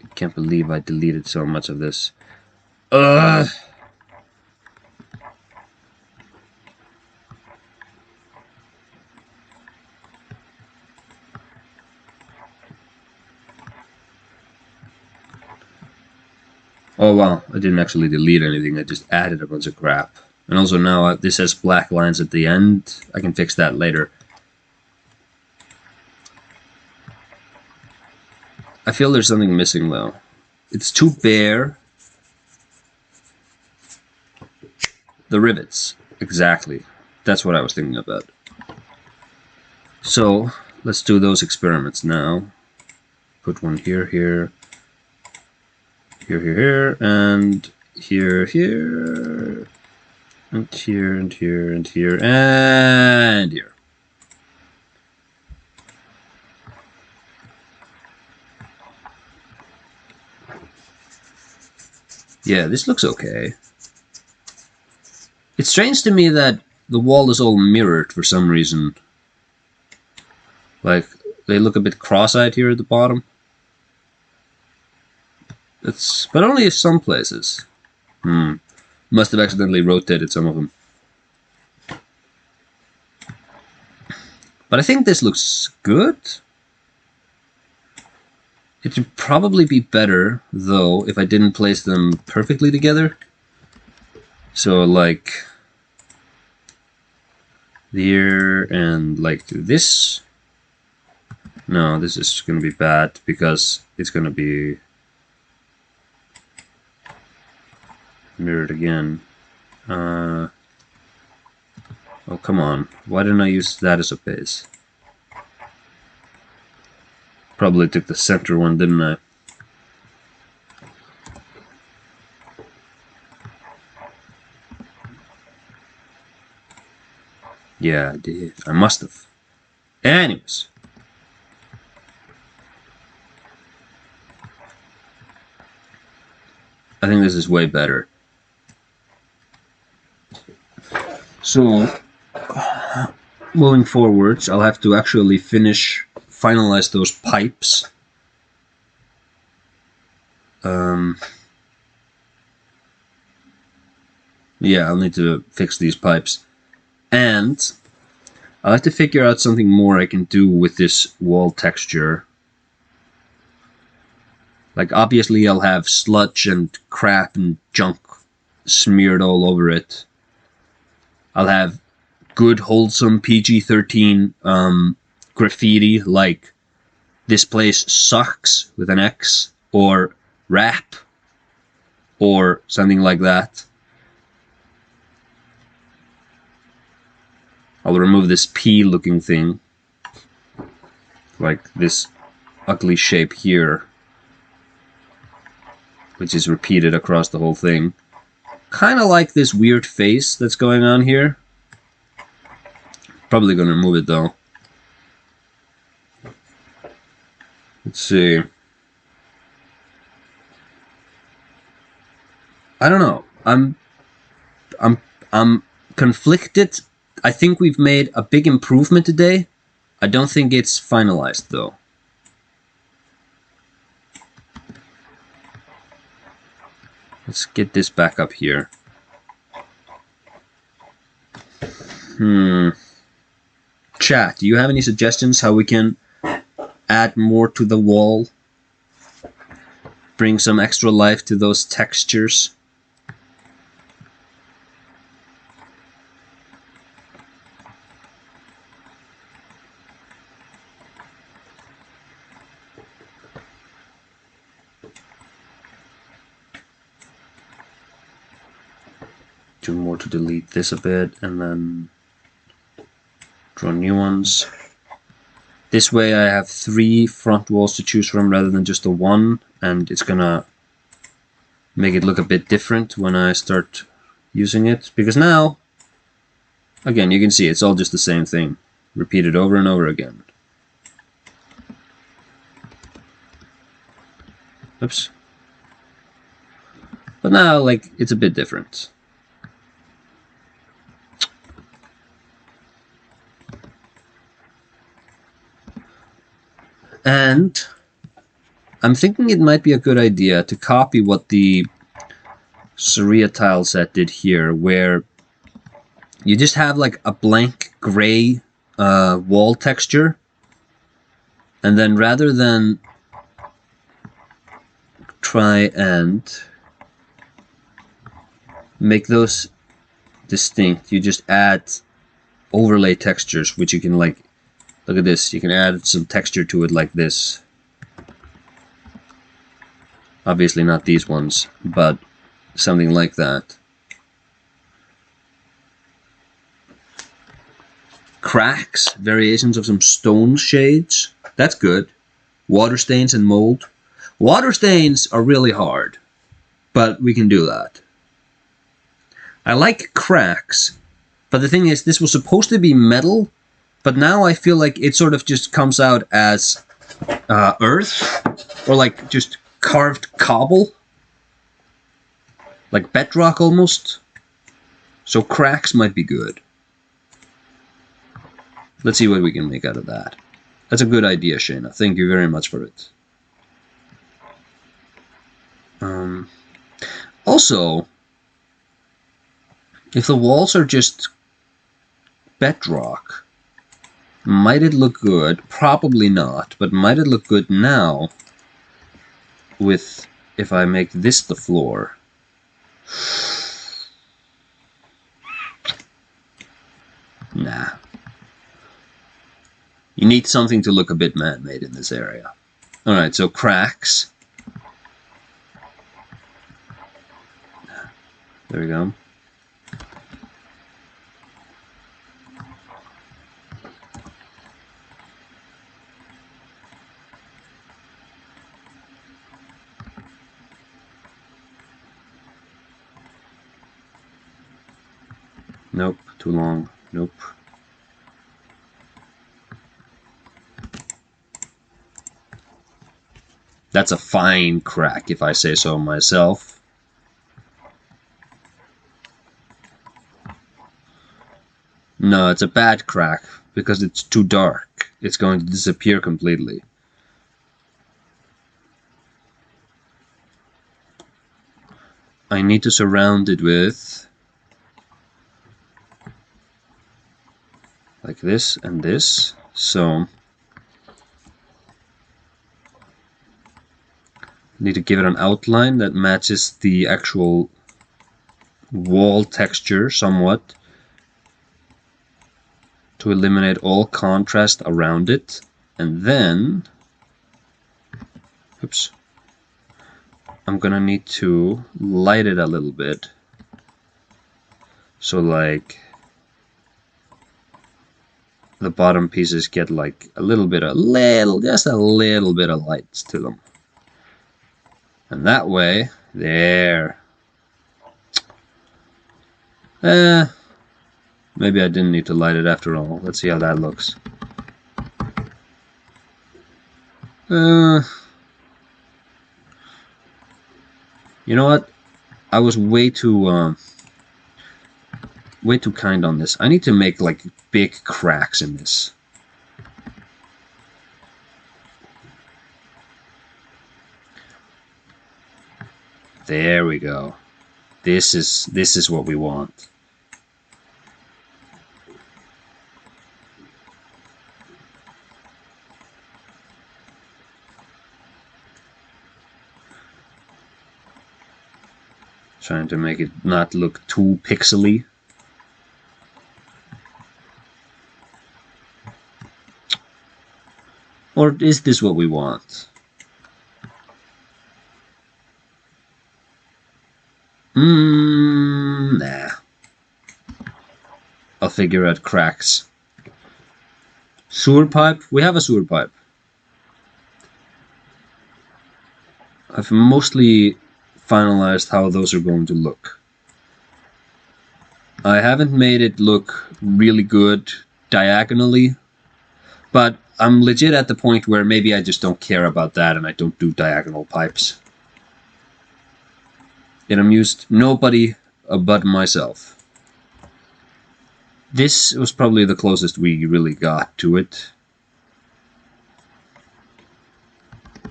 [SPEAKER 1] I can't believe I deleted so much of this. Oh wow, I didn't actually delete anything, I just added a bunch of crap. And also now this has black lines at the end. I can fix that later. I feel there's something missing though. It's too bare. The rivets, exactly. That's what I was thinking about. So, let's do those experiments now. Put one here, here, here, and here. And here, and here, and here, and here. Yeah, this looks okay. It's strange to me that the wall is all mirrored for some reason. Like, they look a bit cross-eyed here at the bottom. But only some places. Must have accidentally rotated some of them. But I think this looks good. It would probably be better, though, if I didn't place them perfectly together. So, like, there and like this. No, this is going to be bad because it's going to be mirrored again. Oh, come on. Why didn't I use that as a base? Probably took the center one, didn't I? Yeah, I did. I must have. Anyways. I think this is way better. So, moving forwards, I'll have to actually finalize those pipes. Yeah, I'll need to fix these pipes. And I'll have to figure out something more I can do with this wall texture. Like, obviously I'll have sludge and crap and junk smeared all over it. I'll have good, wholesome PG-13 graffiti, like "This place sucks" with an X, or "rap," or something like that. I'll remove this P-looking thing, like this ugly shape here, which is repeated across the whole thing. Kind of like this weird face that's going on here. Probably gonna remove it though. Let's see. I don't know. I'm conflicted. I think we've made a big improvement today. I don't think it's finalized though. Let's get this back up here. Chat, do you have any suggestions how we can add more to the wall? Bring some extra life to those textures? Do more to delete this a bit and then draw new ones. This way I have 3 front walls to choose from rather than just the one, and it's gonna make it look a bit different when I start using it, because now, again, you can see it's all just the same thing, repeated over and over again. Oops. But now, like, it's a bit different. And I'm thinking it might be a good idea to copy what the Surya tile set did here, where you just have like a blank gray wall texture, and then rather than try and make those distinct, you just add overlay textures, which you can, like, look at this, you can add some texture to it like this. Obviously not these ones, but something like that. Cracks, variations of some stone shades, that's good. Water stains and mold. Water stains are really hard, but we can do that. I like cracks, but the thing is, this was supposed to be metal, but now I feel like it sort of just comes out as earth, or like just carved cobble, like bedrock almost. So cracks might be good. Let's see what we can make out of that. That's a good idea, Shayna. Thank you very much for it. Also, if the walls are just bedrock, might it look good? Probably not, but might it look good now with, if I make this the floor? Nah. You need something to look a bit man-made in this area. Alright, so cracks. There we go. Nope, too long. Nope. That's a fine crack, if I say so myself. No, it's a bad crack, because it's too dark. It's going to disappear completely. I need to surround it with... like this and this, so... need to give it an outline that matches the actual wall texture somewhat to eliminate all contrast around it, and then oops, I'm gonna need to light it a little bit, so like the bottom pieces get like just a little bit of lights to them. And that way, there. Maybe I didn't need to light it after all. Let's see how that looks. You know what? I was way too kind on this. I need to make like big cracks in this. There we go. This is what we want. Trying to make it not look too pixely. Or is this what we want? Nah. I'll figure out cracks. Sewer pipe? We have a sewer pipe. I've mostly finalized how those are going to look. I haven't made it look really good diagonally, but I'm legit at the point where maybe I just don't care about that and I don't do diagonal pipes. It amused nobody but myself. This was probably the closest we really got to it,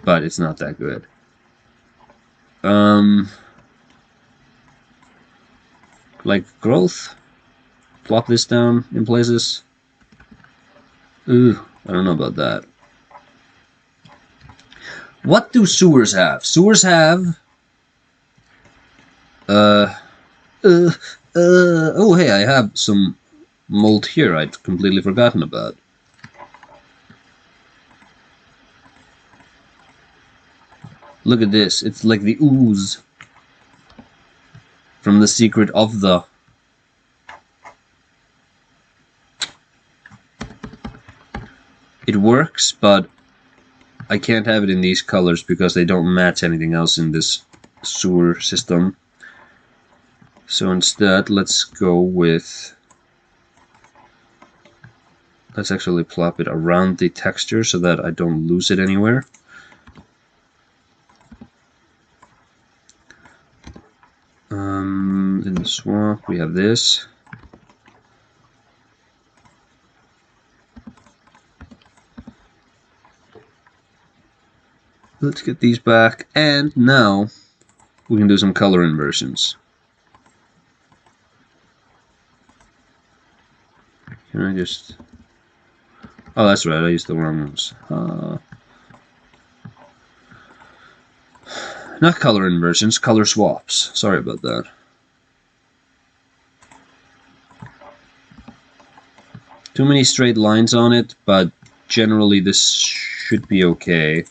[SPEAKER 1] but it's not that good. Like growth, plop this down in places. Ooh, I don't know about that. What do sewers have? Sewers have oh hey, I have some mold here I'd completely forgotten about. Look at this, it's like the ooze from The Secret of the... It works, but I can't have it in these colors because they don't match anything else in this sewer system. So instead, let's go with... Let's actually plop it around the texture so that I don't lose it anywhere. In the swamp, we have this. Let's get these back, and now we can do some color inversions. Can I just... Oh, that's right, I used the wrong ones. Not color inversions, color swaps. Sorry about that. Too many straight lines on it, but generally this should be okay.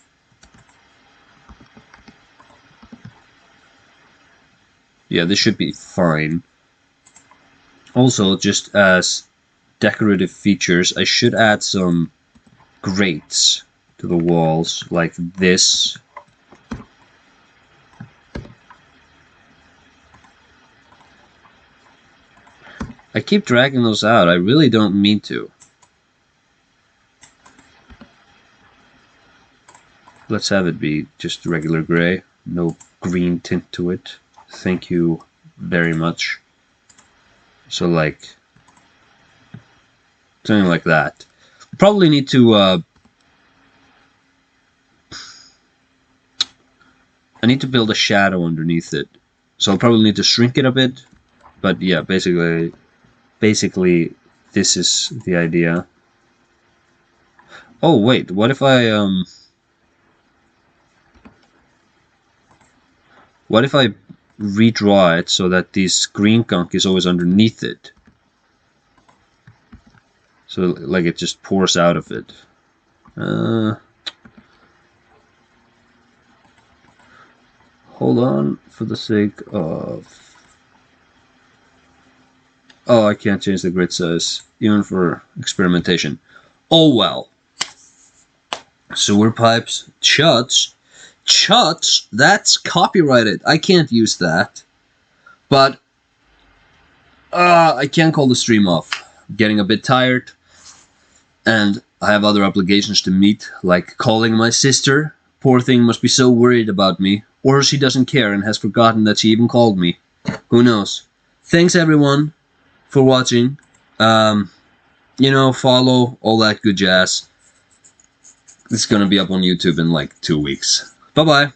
[SPEAKER 1] Yeah, this should be fine. Also, just as decorative features, I should add some grates to the walls, like this. I keep dragging those out, I really don't mean to. Let's have it be just regular gray, no green tint to it. Thank you very much. So like something like that. Probably need to I need to build a shadow underneath it. So I'll probably need to shrink it a bit. But yeah, basically this is the idea. Oh wait, what if I redraw it so that this green gunk is always underneath it? So like it just pours out of it. Hold on, for the sake of... Oh, I can't change the grid size, even for experimentation. Oh well. Sewer pipes, chuts, that's copyrighted. I can't use that. But I can't call the stream off. I'm getting a bit tired. And I have other obligations to meet, like calling my sister. Poor thing must be so worried about me. Or she doesn't care and has forgotten that she even called me. Who knows? Thanks everyone for watching. You know, follow, all that good jazz. It's gonna be up on YouTube in like 2 weeks. Bye-bye.